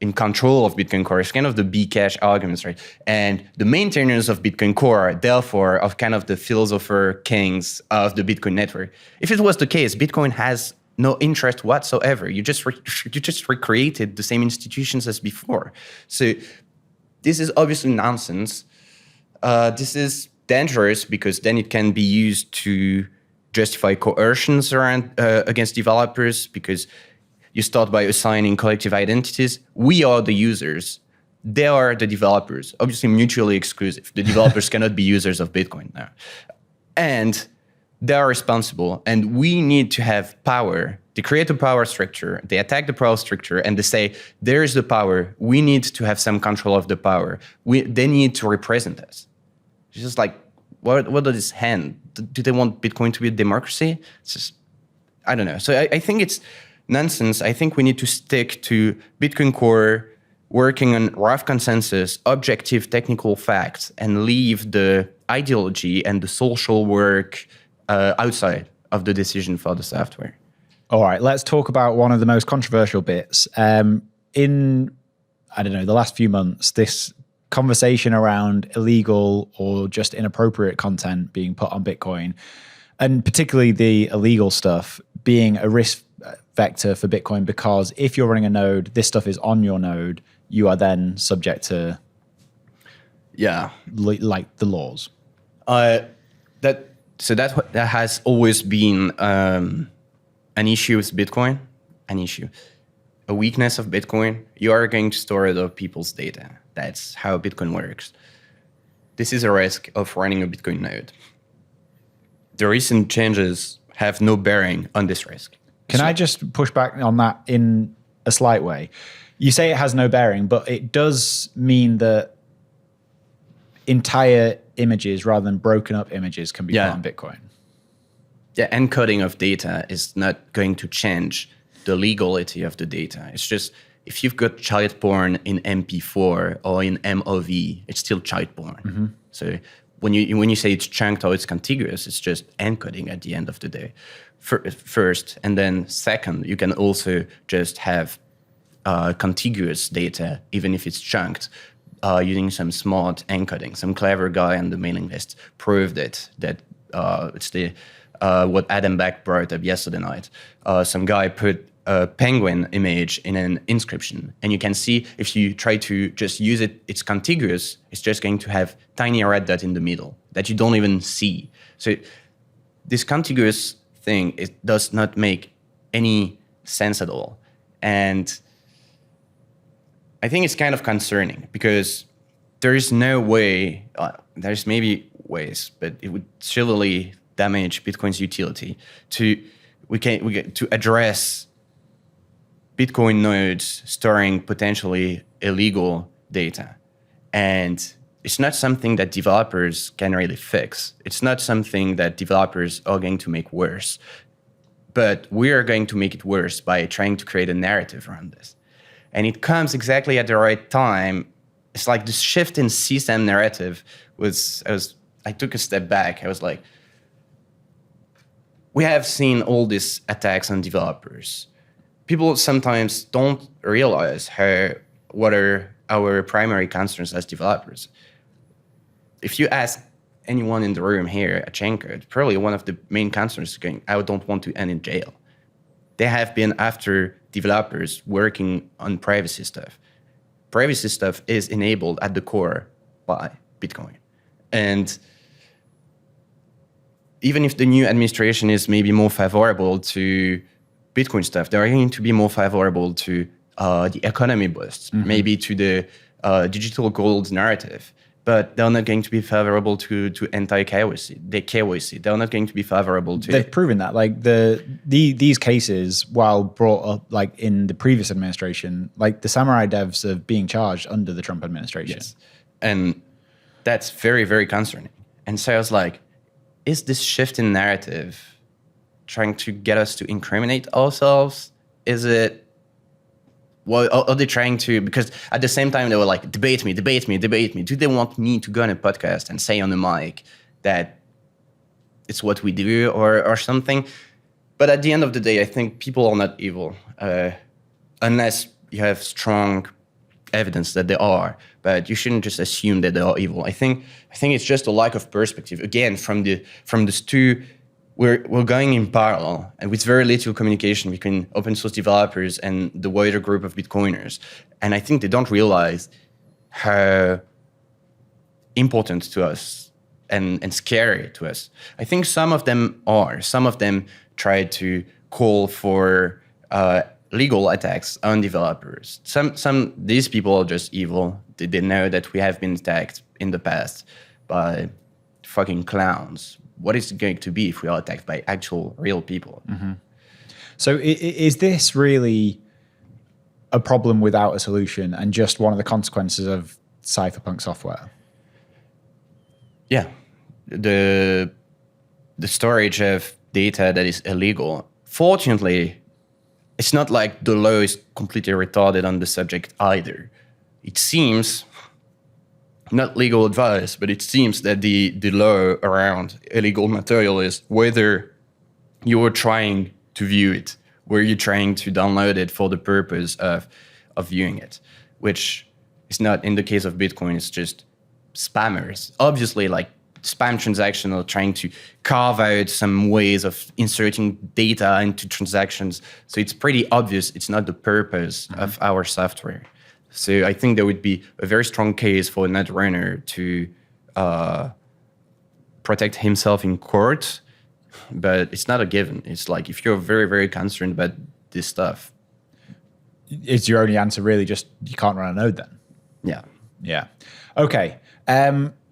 in control of Bitcoin Core. It's kind of the Bcash arguments, right? And the maintainers of Bitcoin Core, therefore, are kind of the philosopher kings of the Bitcoin network. If it was the case, Bitcoin has no interest whatsoever. You just recreated the same institutions as before. So this is obviously nonsense. This is dangerous because then it can be used to justify coercions around against developers, because you start by assigning collective identities. We are the users. They are the developers. Obviously mutually exclusive. The developers cannot be users of Bitcoin now. And they are responsible. And we need to have power. They create a power structure. They attack the power structure and they say, there is the power. We need to have some control of the power. They need to represent us. It's just like, what does this hand? Do they want Bitcoin to be a democracy? It's just, I don't know. So I think it's nonsense. I think we need to stick to Bitcoin Core, working on rough consensus, objective technical facts, and leave the ideology and the social work outside of the decision for the software. All right, let's talk about one of the most controversial bits. In, I don't know, the last few months, this conversation around illegal or just inappropriate content being put on Bitcoin, and particularly the illegal stuff being a risk vector for Bitcoin, because if you're running a node, this stuff is on your node, you are then subject to like the laws. That has always been an issue with Bitcoin, a weakness of Bitcoin. You are going to store other people's data. That's how Bitcoin works. This is a risk of running a Bitcoin node. The recent changes have no bearing on this risk. Can I just push back on that in a slight way? You say it has no bearing, but it does mean that entire images rather than broken up images can be put on Bitcoin. The encoding of data is not going to change the legality of the data. It's just, if you've got child porn in MP4 or in MOV, it's still child porn. So when you say it's chunked or it's contiguous, it's just encoding at the end of the day. First, and then second, you can also just have contiguous data, even if it's chunked, using some smart encoding. Some clever guy on the mailing list proved it, that it's the what Adam Back brought up yesterday night. Some guy put a penguin image in an inscription, and you can see if you try to just use it, it's contiguous, it's just going to have tiny red dot in the middle that you don't even see. So this contiguous thing, it does not make any sense at all. And I think it's kind of concerning because there is no way, there's maybe ways, but it would surely damage Bitcoin's utility to address Bitcoin nodes storing potentially illegal data. And it's not something that developers can really fix. It's not something that developers are going to make worse. But we are going to make it worse by trying to create a narrative around this. And it comes exactly at the right time. It's like this shift in CSAM narrative I took a step back. I was like, we have seen all these attacks on developers. People sometimes don't realize what are our primary concerns as developers. If you ask anyone in the room here at Chaincode, probably one of the main concerns is going, I don't want to end in jail. They have been after developers working on privacy stuff. Privacy stuff is enabled at the core by Bitcoin. And even if the new administration is maybe more favorable to Bitcoin stuff, they are going to be more favorable to the economy boosts, maybe to the digital gold narrative. But they're not going to be favorable to anti-KYC. The KYC, they're not going to be favorable to. They've proven that, like these cases, while brought up like in the previous administration, like the Samurai devs are being charged under the Trump administration. Yes, and that's very, very concerning. And so I was like, is this shift in narrative trying to get us to incriminate ourselves? Is it? Well, are they trying to, because at the same time they were like, debate me. Do they want me to go on a podcast and say on the mic that it's what we do or something? But at the end of the day, I think people are not evil, unless you have strong evidence that they are. But you shouldn't just assume that they are evil. I think it's just a lack of perspective. Again, from these two, we're going in parallel and with very little communication between open source developers and the wider group of Bitcoiners. And I think they don't realize how important to us and scary to us. I think some of them are. Some of them try to call for legal attacks on developers. These people are just evil. They know that we have been attacked in the past by fucking clowns. What is it going to be if we are attacked by actual real people? Mm-hmm. So is this really a problem without a solution and just one of the consequences of cypherpunk software? Yeah. The storage of data that is illegal. Fortunately, it's not like the law is completely retarded on the subject either. It seems, not legal advice, but it seems that the law around illegal material is whether you're trying to view it, were you trying to download it for the purpose of viewing it, which is not in the case of Bitcoin. It's just spammers. Obviously, like spam transactions are trying to carve out some ways of inserting data into transactions. So it's pretty obvious it's not the purpose of our software. So I think there would be a very strong case for a net runner to protect himself in court, but it's not a given. It's like if you're very, very concerned about this stuff. Is your only answer really just you can't run a node then? Yeah. Yeah. Okay.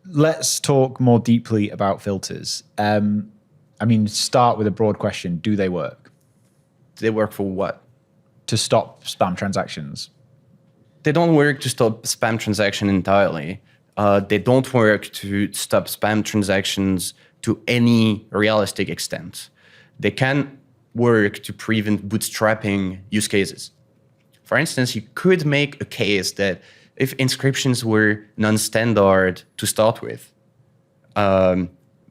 Let's talk more deeply about filters. Start with a broad question. Do they work? Do they work for what? To stop spam transactions. They don't work to stop spam transaction entirely. They don't work to stop spam transactions to any realistic extent. They can work to prevent bootstrapping use cases. For instance, you could make a case that if inscriptions were non-standard to start with,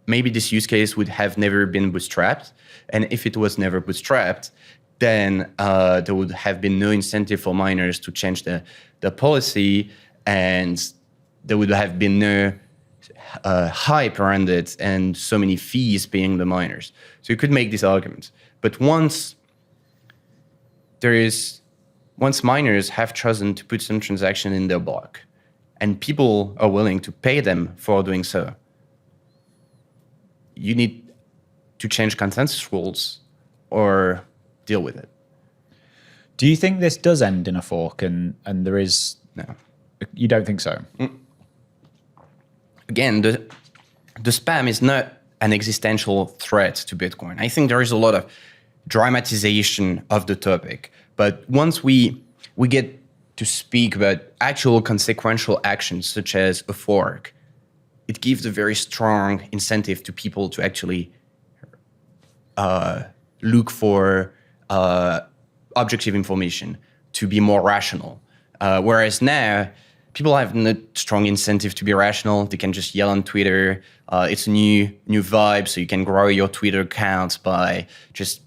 maybe this use case would have never been bootstrapped. And if it was never bootstrapped, then there would have been no incentive for miners to change the policy, and there would have been no hype around it and so many fees paying the miners. So you could make this argument. But once miners have chosen to put some transaction in their block, and people are willing to pay them for doing so, you need to change consensus rules or deal with it. Do you think this does end in a fork and there is... No. You don't think so? Again, the spam is not an existential threat to Bitcoin. I think there is a lot of dramatization of the topic. But once we get to speak about actual consequential actions, such as a fork, it gives a very strong incentive to people to actually look for objective information, to be more rational. Whereas now, people have no strong incentive to be rational. They can just yell on Twitter. It's a new vibe, so you can grow your Twitter account by just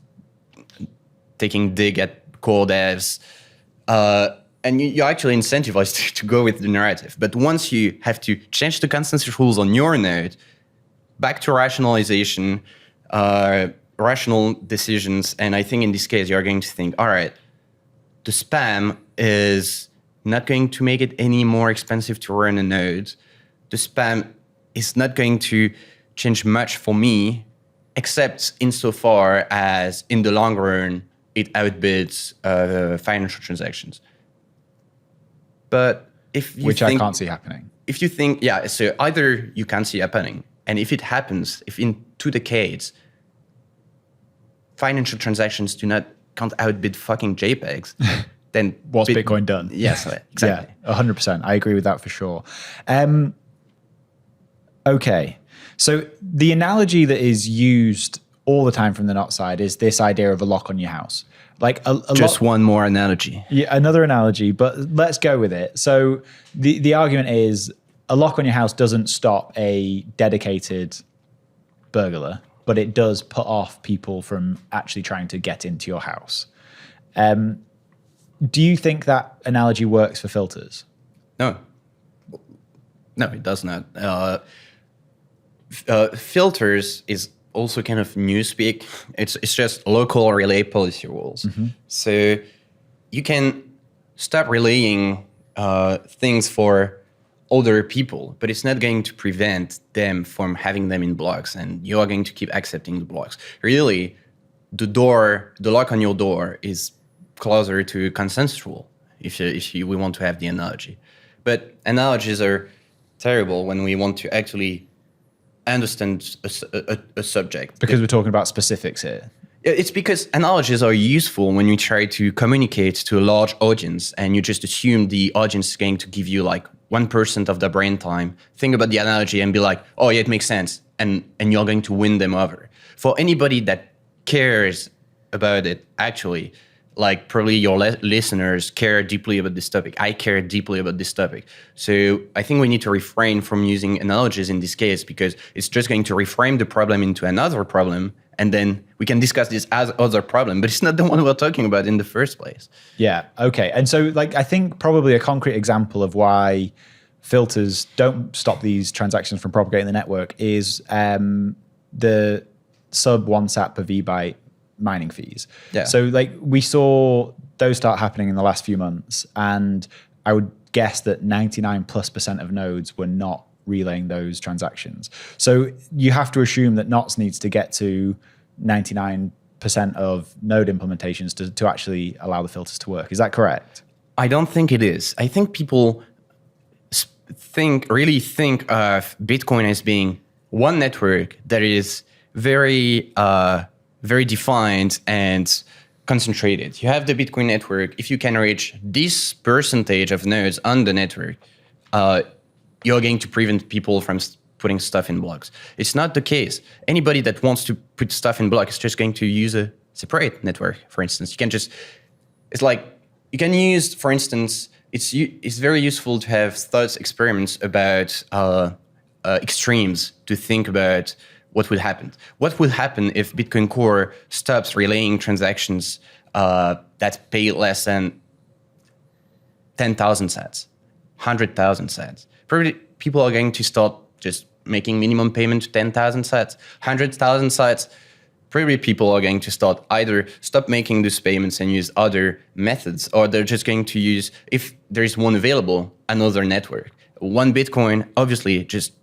taking dig at core devs. And you're actually incentivized to go with the narrative. But once you have to change the consensus rules on your node, back to rationalization, rational decisions, and I think in this case, you're going to think, all right, the spam is not going to make it any more expensive to run a node. The spam is not going to change much for me, except insofar as in the long run, it outbids financial transactions. But if you Which I can't see happening. If you think, yeah, so either you can't see happening, and if it happens, if in 2 decades, financial transactions can't outbid fucking JPEGs, then what's Bitcoin done? Yes, exactly. Yeah, 100%. I agree with that for sure. Okay, so the analogy that is used all the time from the not side is this idea of a lock on your house. Like just one more analogy. Yeah, another analogy, but let's go with it. So the argument is a lock on your house doesn't stop a dedicated burglar, but it does put off people from actually trying to get into your house. Do you think that analogy works for filters? No, it does not. Filters is also kind of newspeak. It's just local relay policy rules. Mm-hmm. So you can stop relaying things for other people, but it's not going to prevent them from having them in blocks, and you are going to keep accepting the blocks. Really, the lock on your door is closer to a consensus rule, if we want to have the analogy. But analogies are terrible when we want to actually understand a subject. Because we're talking about specifics here. It's because analogies are useful when you try to communicate to a large audience and you just assume the audience is going to give you like 1% of the brain time. Think about the analogy and be like, oh yeah, it makes sense. And you're going to win them over. For anybody that cares about it, actually, like probably your listeners care deeply about this topic. I care deeply about this topic. So I think we need to refrain from using analogies in this case because it's just going to reframe the problem into another problem. And then we can discuss this as other problem, but it's not the one we're talking about in the first place. Yeah, okay. And so like I think probably a concrete example of why filters don't stop these transactions from propagating the network is the sub 1 sat per vbyte mining fees. Yeah. So like we saw those start happening in the last few months, and I would guess that 99+% of nodes were not relaying those transactions. So you have to assume that NOTS needs to get to 99% of node implementations to actually allow the filters to work. Is that correct? I don't think it is. I think people really think of Bitcoin as being one network that is very defined and concentrated. You have the Bitcoin network. If you can reach this percentage of nodes on the network, you're going to prevent people from putting stuff in blocks. It's not the case. Anybody that wants to put stuff in blocks is just going to use a separate network. For instance, you can just, it's like, you can use, for instance, it's very useful to have thoughts experiments about extremes to think about what would happen. What would happen if Bitcoin Core stops relaying transactions that pay less than 10,000 sats, 100,000 sats? Probably people are going to start just making minimum payment to 10,000 sats, 100,000 sats. Probably people are going to start either stop making these payments and use other methods, or they're just going to use, if there is one available, another network. One Bitcoin, obviously, just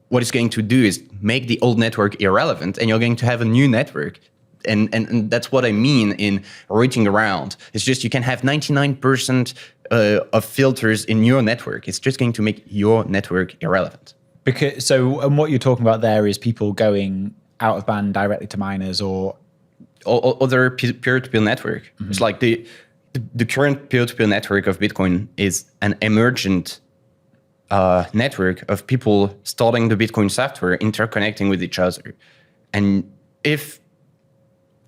what it's going to do is make the old network irrelevant, and you're going to have a new network. And that's what I mean in routing around. It's just you can have 99% of filters in your network. It's just going to make your network irrelevant. And what you're talking about there is people going out of band directly to miners or other peer-to-peer network. Mm-hmm. It's like the current peer-to-peer network of Bitcoin is an emergent network of people starting the Bitcoin software, interconnecting with each other. And if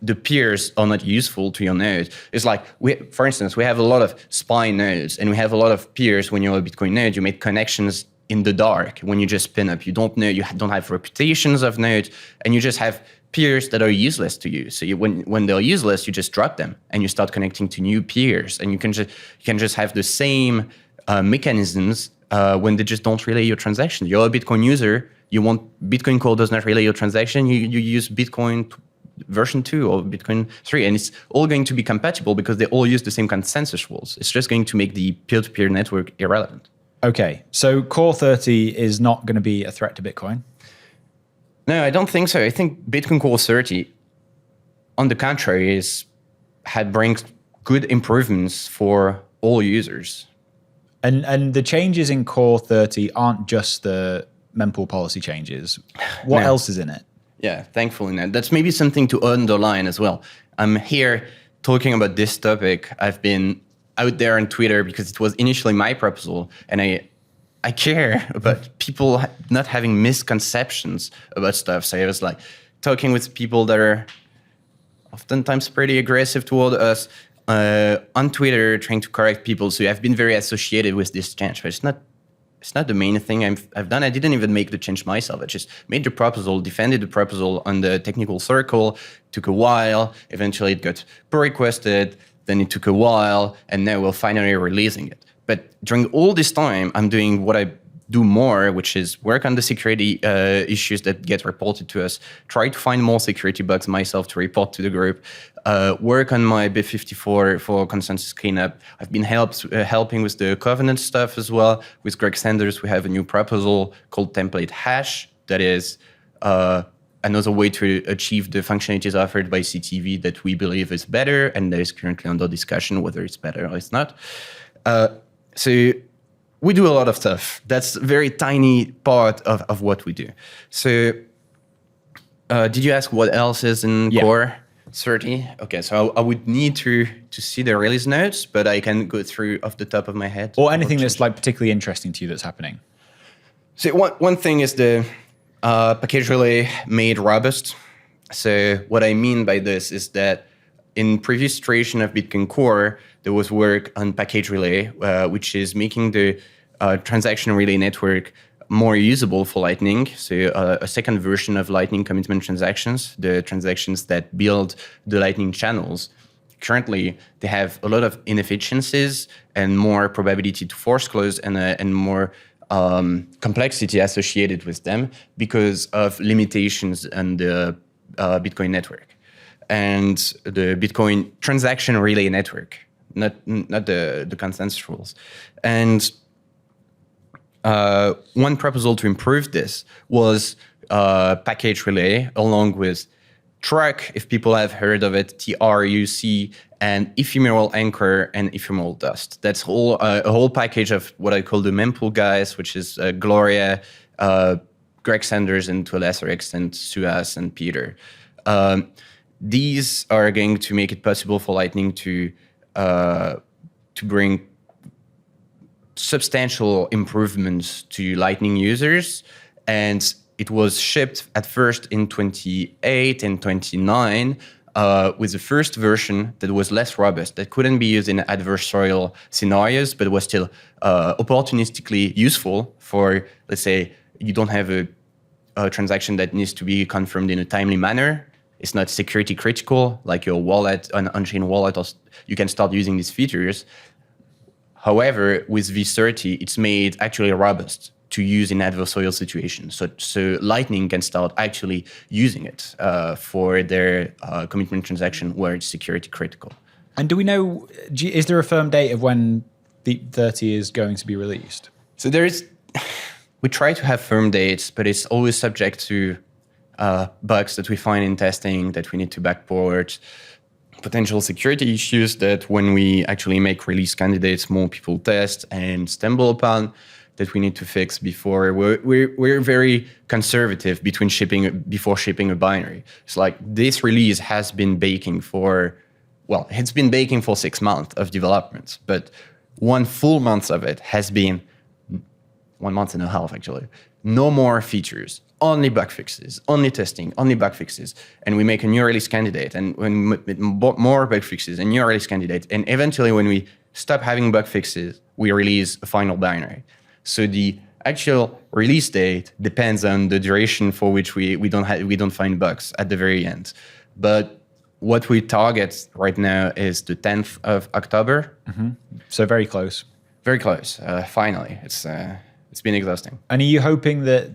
the peers are not useful to your node, it's like, for instance, we have a lot of spy nodes, and we have a lot of peers. When you're a Bitcoin node, you make connections in the dark. When you just spin up, you don't know, you don't have reputations of nodes, and you just have peers that are useless to you. So when they're useless, you just drop them and you start connecting to new peers, and you can just have the same mechanisms when they just don't relay your transactions. You're a Bitcoin user, you want Bitcoin Core does not relay your transaction, you use Bitcoin version 2 or Bitcoin 3, and it's all going to be compatible because they all use the same consensus rules. It's just going to make the peer-to-peer network irrelevant. Okay, so Core 30 is not going to be a threat to Bitcoin? No, I don't think so. I think Bitcoin Core 30, on the contrary, brings good improvements for all users. And the changes in Core 30 aren't just the mempool policy changes. What else is in it? Yeah, thankfully not. That's maybe something to underline as well. I'm here talking about this topic. I've been out there on Twitter because it was initially my proposal, and I care about people not having misconceptions about stuff. So I was like talking with people that are oftentimes pretty aggressive toward us on Twitter, trying to correct people. So I've been very associated with this change, but it's not the main thing I've done. I didn't even make the change myself. I just made the proposal, defended the proposal on the technical circle. Took a while. Eventually it got pull requested. Then it took a while, and now we're finally releasing it. But during all this time, I'm doing what I do more, which is work on the security issues that get reported to us, try to find more security bugs myself to report to the group, work on my B54 for consensus cleanup. I've been helping with the Covenant stuff as well. With Greg Sanders, we have a new proposal called Template Hash that is another way to achieve the functionalities offered by CTV that we believe is better, and that is currently under discussion whether it's better or it's not. So we do a lot of stuff. That's a very tiny part of what we do. So did you ask what else is in Core 30? Okay, so I would need to see the release notes, but I can go through off the top of my head. Or anything that's like particularly interesting to you that's happening. So one thing is the package relay made robust. So what I mean by this is that in previous iteration of Bitcoin Core, there was work on package relay, which is making the transaction relay network more usable for Lightning. So a second version of Lightning commitment transactions, the transactions that build the Lightning channels. Currently, they have a lot of inefficiencies and more probability to force close and more complexity associated with them because of limitations on the Bitcoin network and the Bitcoin transaction relay network, not the consensus rules. And one proposal to improve this was package relay along with Truck, if people have heard of it, TRUC, and ephemeral anchor and ephemeral dust. That's a whole package of what I call the mempool guys, which is Gloria, Greg Sanders, and to a lesser extent, Suhas and Peter. These are going to make it possible for Lightning to bring substantial improvements to Lightning users, and it was shipped at first in 28 and 29 with the first version that was less robust, that couldn't be used in adversarial scenarios, but was still opportunistically useful for, let's say, you don't have a transaction that needs to be confirmed in a timely manner. It's not security critical, like your wallet, an on-chain wallet, or you can start using these features. However, with v30, it's made actually robust to use in adversarial situations. So Lightning can start actually using it for their commitment transaction where it's security critical. And do we know, is there a firm date of when v30 is going to be released? So we try to have firm dates, but it's always subject to bugs that we find in testing that we need to backport, potential security issues that when we actually make release candidates, more people test and stumble upon, that we need to fix before. We're very conservative before shipping a binary. It's like this release has been baking for, well, it's been baking for 6 months of development, but 1 full month of it has been 1 month and a half actually. No more features, only bug fixes, only testing, only bug fixes. And we make a new release candidate, and when more bug fixes, a new release candidate. And eventually when we stop having bug fixes, we release a final binary. So the actual release date depends on the duration for which we don't find bugs at the very end. But what we target right now is the 10th of October. Mm-hmm. So very close. Very close. Finally, it's been exhausting. And are you hoping that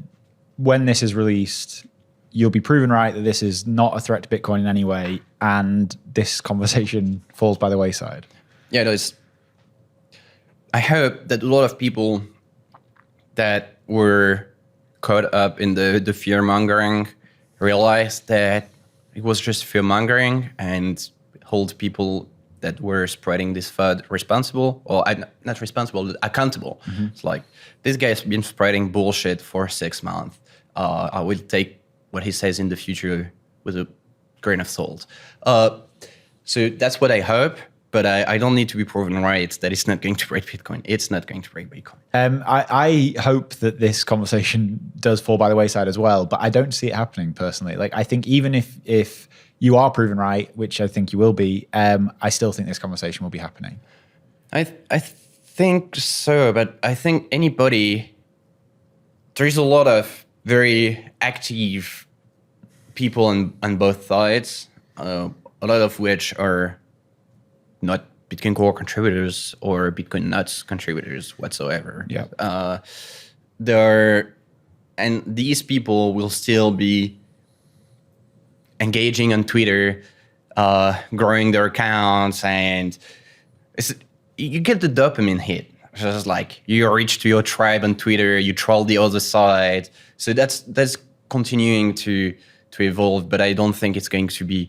when this is released, you'll be proven right that this is not a threat to Bitcoin in any way, and this conversation falls by the wayside? Yeah, I hope that a lot of people that were caught up in the fear mongering realized that it was just fear mongering, and hold people that were spreading this FUD responsible, or not responsible, accountable. Mm-hmm. It's like, this guy's been spreading bullshit for 6 months. I will take what he says in the future with a grain of salt. So that's what I hope. But I don't need to be proven right that it's not going to break Bitcoin. It's not going to break Bitcoin. I hope that this conversation does fall by the wayside as well, but I don't see it happening personally. Like, I think even if you are proven right, which I think you will be, I still think this conversation will be happening. I think so, but I think there's a lot of very active people on both sides, a lot of which are not Bitcoin Core contributors or Bitcoin Nuts contributors whatsoever. Yeah. And these people will still be engaging on Twitter, growing their accounts, and you get the dopamine hit. It's just like you reach to your tribe on Twitter, you troll the other side. So that's continuing to evolve, but I don't think it's going to be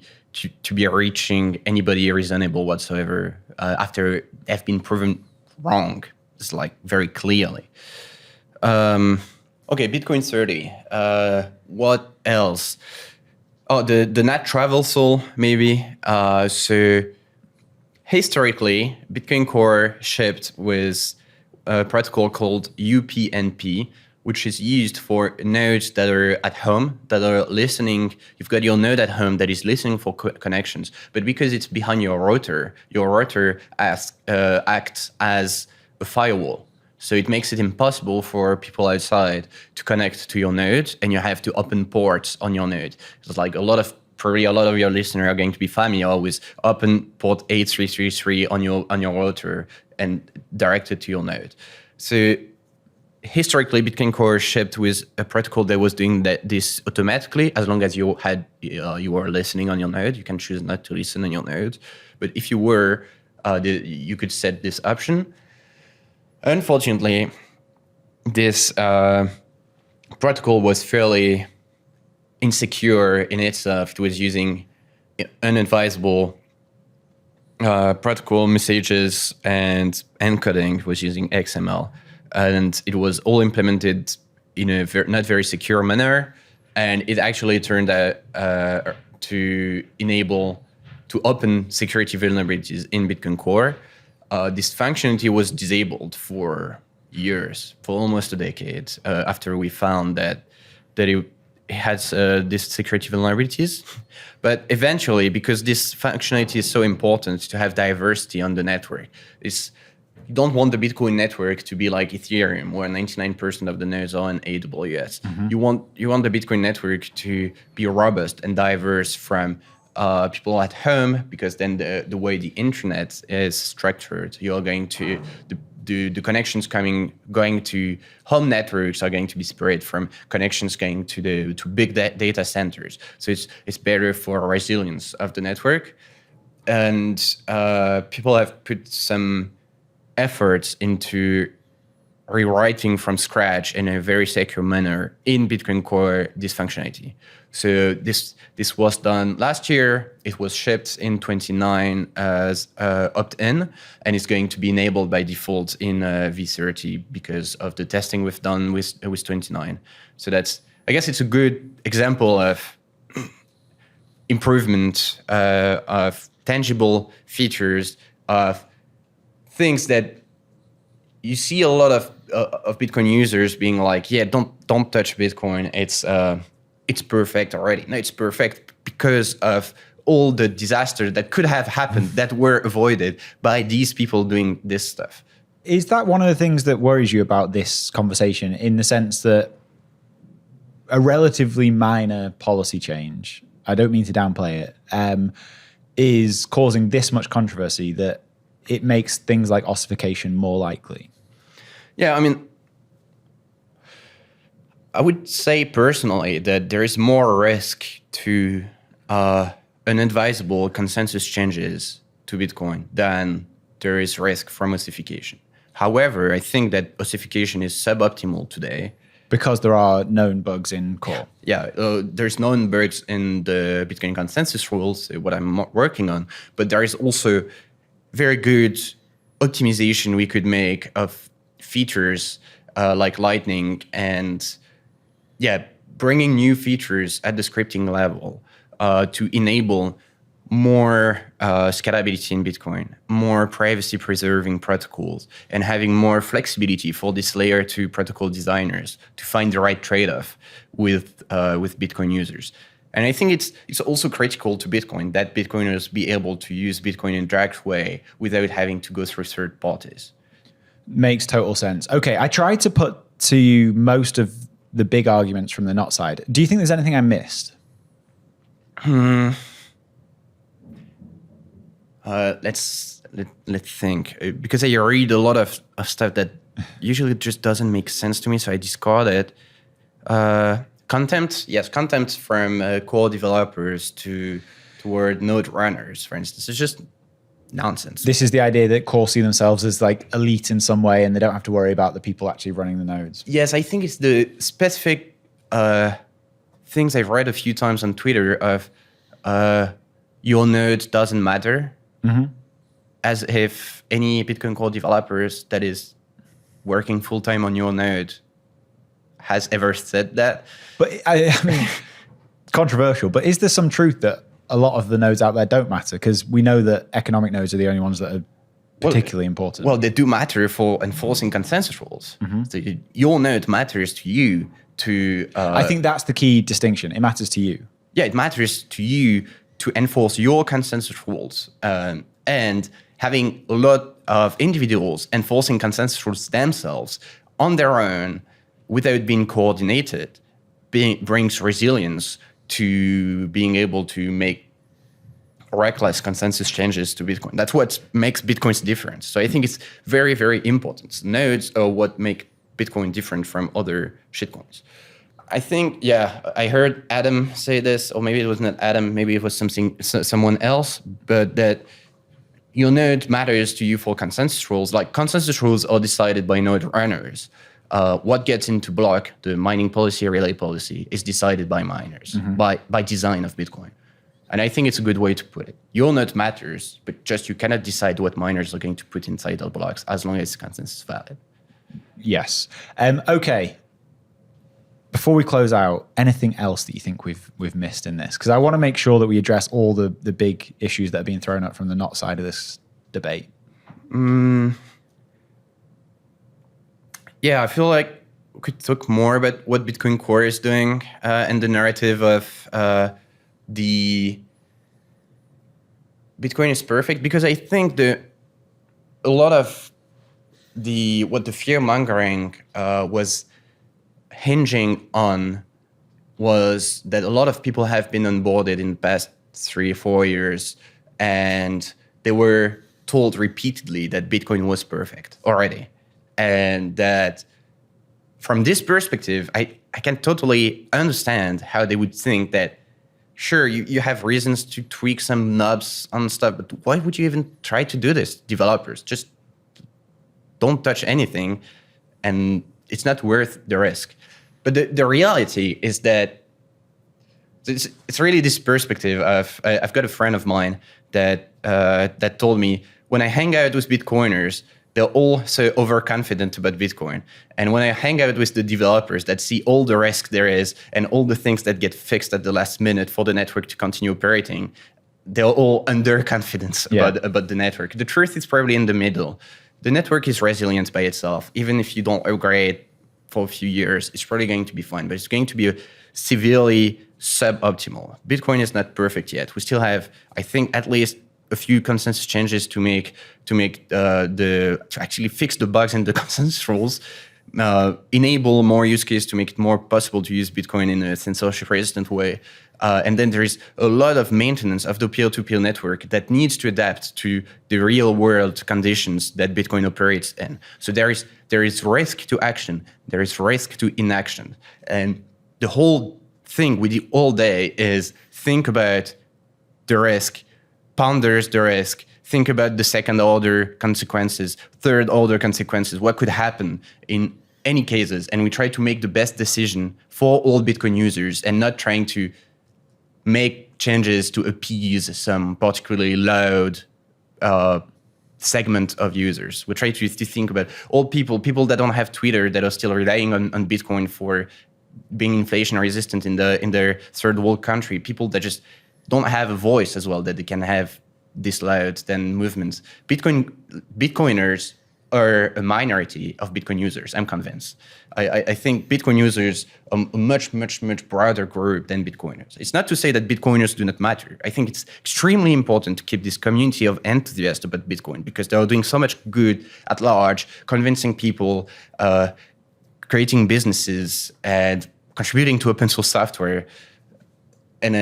reaching anybody reasonable whatsoever after they've been proven wrong. It's like very clearly. Okay, Bitcoin 30. What else? Oh, the NAT traversal maybe. So historically, Bitcoin Core shipped with a protocol called UPnP, which is used for nodes that are at home, that are listening. You've got your node at home that is listening for connections, but because it's behind your router acts as a firewall. So it makes it impossible for people outside to connect to your node, and you have to open ports on your node. It's like probably a lot of your listeners are going to be familiar with open port 8333 on your router and directed to your node. So historically, Bitcoin Core shipped with a protocol that was doing this automatically, as long as you were listening on your node. You can choose not to listen on your node, but if you were, you could set this option. Unfortunately, this protocol was fairly insecure in itself. It was using unadvisable protocol messages, and encoding was using XML. And it was all implemented in a not very secure manner. And it actually turned out to enable to open security vulnerabilities in Bitcoin Core. this functionality was disabled for years, for almost a decade, after we found that it has these security vulnerabilities. But eventually, because this functionality is so important to have diversity on the network, you don't want the Bitcoin network to be like Ethereum, where 99% of the nodes are on AWS. You want the Bitcoin network to be robust and diverse from people at home, because then the way the internet is structured, you're going to the connections going to home networks are going to be separate from connections going to big data centers. So it's better for resilience of the network, and people have put some efforts into rewriting from scratch in a very secure manner in Bitcoin Core this functionality. So this was done last year. It was shipped in 29 as opt-in, and it's going to be enabled by default in v30 because of the testing we've done with 29. So I guess it's a good example of improvement, of tangible features, of things that you see a lot of Bitcoin users being like, yeah, don't touch Bitcoin. It's perfect already. No, it's perfect because of all the disasters that could have happened that were avoided by these people doing this stuff. Is that one of the things that worries you about this conversation, in the sense that a relatively minor policy change, I don't mean to downplay it, is causing this much controversy that it makes things like ossification more likely? Yeah, I mean, I would say personally that there is more risk to unadvisable consensus changes to Bitcoin than there is risk from ossification. However, I think that ossification is suboptimal today. Because there are known bugs in core. Yeah, there's known bugs in the Bitcoin consensus rules, what I'm working on, but there is also very good optimization we could make of features like Lightning, and bringing new features at the scripting level to enable more scalability in Bitcoin, more privacy-preserving protocols, and having more flexibility for this layer 2 protocol designers to find the right trade-off with Bitcoin users. And I think it's also critical to Bitcoin that Bitcoiners be able to use Bitcoin in a direct way without having to go through third parties. Makes total sense. Okay, I tried to put to you most of the big arguments from the not side. Do you think there's anything I missed? Let's think, because I read a lot of stuff that usually just doesn't make sense to me, so I discard it. Contempt from core developers toward node runners, for instance, it's just nonsense. This is the idea that core see themselves as like elite in some way, and they don't have to worry about the people actually running the nodes. Yes, I think it's the specific things I've read a few times on Twitter of your node doesn't matter. Mm-hmm. As if any Bitcoin core developers that is working full-time on your node has ever said that. But I mean, controversial, but is there some truth that a lot of the nodes out there don't matter? Because we know that economic nodes are the only ones that are particularly important. Well, they do matter for enforcing consensus rules. Mm-hmm. So your node matters to you to... I think that's the key distinction. It matters to you. Yeah, it matters to you to enforce your consensus rules. And having a lot of individuals enforcing consensus rules themselves on their own without being coordinated brings resilience to being able to make reckless consensus changes to Bitcoin. That's what makes Bitcoin's different. So I think it's very, very important. Nodes are what make Bitcoin different from other shitcoins. I think, I heard Adam say this, or maybe it was not Adam, maybe it was someone else, but that your node matters to you for consensus rules. Like, consensus rules are decided by node runners. What gets into block, the mining policy, relay policy, is decided by miners, by design of Bitcoin. And I think it's a good way to put it. Your node matters, but just you cannot decide what miners are going to put inside the blocks as long as the consensus is valid. Yes. Okay. Before we close out, anything else that you think we've missed in this? Because I want to make sure that we address all the big issues that are being thrown up from the not side of this debate. Yeah, I feel like we could talk more about what Bitcoin Core is doing and the narrative of the Bitcoin is perfect, because I think a lot of what the fear mongering was hinging on was that a lot of people have been onboarded in the past 3 or 4 years, and they were told repeatedly that Bitcoin was perfect already. And that from this perspective, I can totally understand how they would think that, sure, you have reasons to tweak some knobs on stuff, but why would you even try to do this, developers? Just don't touch anything, and it's not worth the risk. But the reality is that it's really this perspective of, I've got a friend of mine that told me, when I hang out with Bitcoiners, they're all so overconfident about Bitcoin. And when I hang out with the developers that see all the risk there is and all the things that get fixed at the last minute for the network to continue operating, they're all underconfident about the network. The truth is probably in the middle. The network is resilient by itself. Even if you don't upgrade for a few years, it's probably going to be fine, but it's going to be severely suboptimal. Bitcoin is not perfect yet. We still have, I think, at least a few consensus changes to actually fix the bugs in the consensus rules, enable more use cases to make it more possible to use Bitcoin in a censorship-resistant way. And then there is a lot of maintenance of the peer-to-peer network that needs to adapt to the real-world conditions that Bitcoin operates in. So there is risk to action, there is risk to inaction, and the whole thing we do all day is think about the risk, ponders the risk, think about the second-order consequences, third-order consequences, what could happen in any cases, and we try to make the best decision for all Bitcoin users and not trying to make changes to appease some particularly loud segment of users. We try to think about all people that don't have Twitter, that are still relying on Bitcoin for being inflation resistant in their third world country, people that just don't have a voice as well, that they can have this loud then movements. Bitcoiners are a minority of Bitcoin users, I'm convinced. I think Bitcoin users are a much, much, much broader group than Bitcoiners. It's not to say that Bitcoiners do not matter. I think it's extremely important to keep this community of enthusiasts about Bitcoin, because they are doing so much good at large, convincing people, creating businesses, and contributing to open source software. And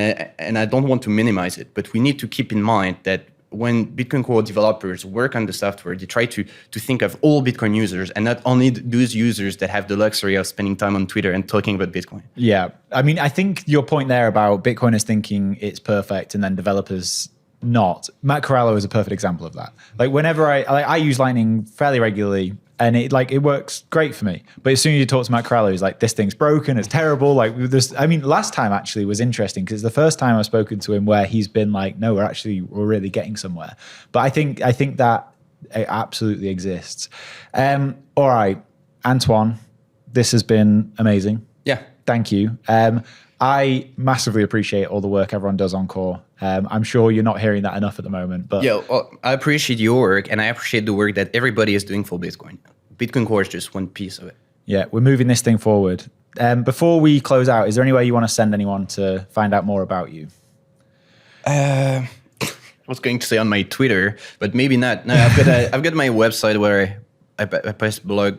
I don't want to minimize it, but we need to keep in mind that when Bitcoin Core developers work on the software, they try to think of all Bitcoin users and not only those users that have the luxury of spending time on Twitter and talking about Bitcoin. Yeah. I mean, I think your point there about Bitcoiners thinking it's perfect and then developers not. Matt Corallo is a perfect example of that. Like whenever I use Lightning fairly regularly, and it works great for me. But as soon as you talk to Matt Corallo, he's like, this thing's broken, it's terrible. Like this, I mean, last time actually was interesting because it's the first time I've spoken to him where he's been like, no, we're really getting somewhere. But I think that it absolutely exists. All right, Antoine, this has been amazing. Yeah. Thank you. I massively appreciate all the work everyone does on Core. I'm sure you're not hearing that enough at the moment. But yeah, well, I appreciate your work, and I appreciate the work that everybody is doing for Bitcoin. Bitcoin Core is just one piece of it. Yeah, we're moving this thing forward. Before we close out, is there any way you want to send anyone to find out more about you? I was going to say on my Twitter, but maybe not. No, I've got my website where I post blog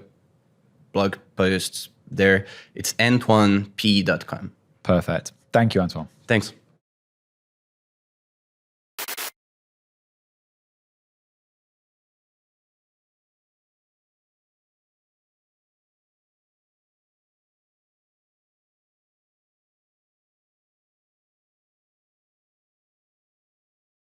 posts there. It's antoinep.com. Perfect. Thank you, Antoine. Thanks.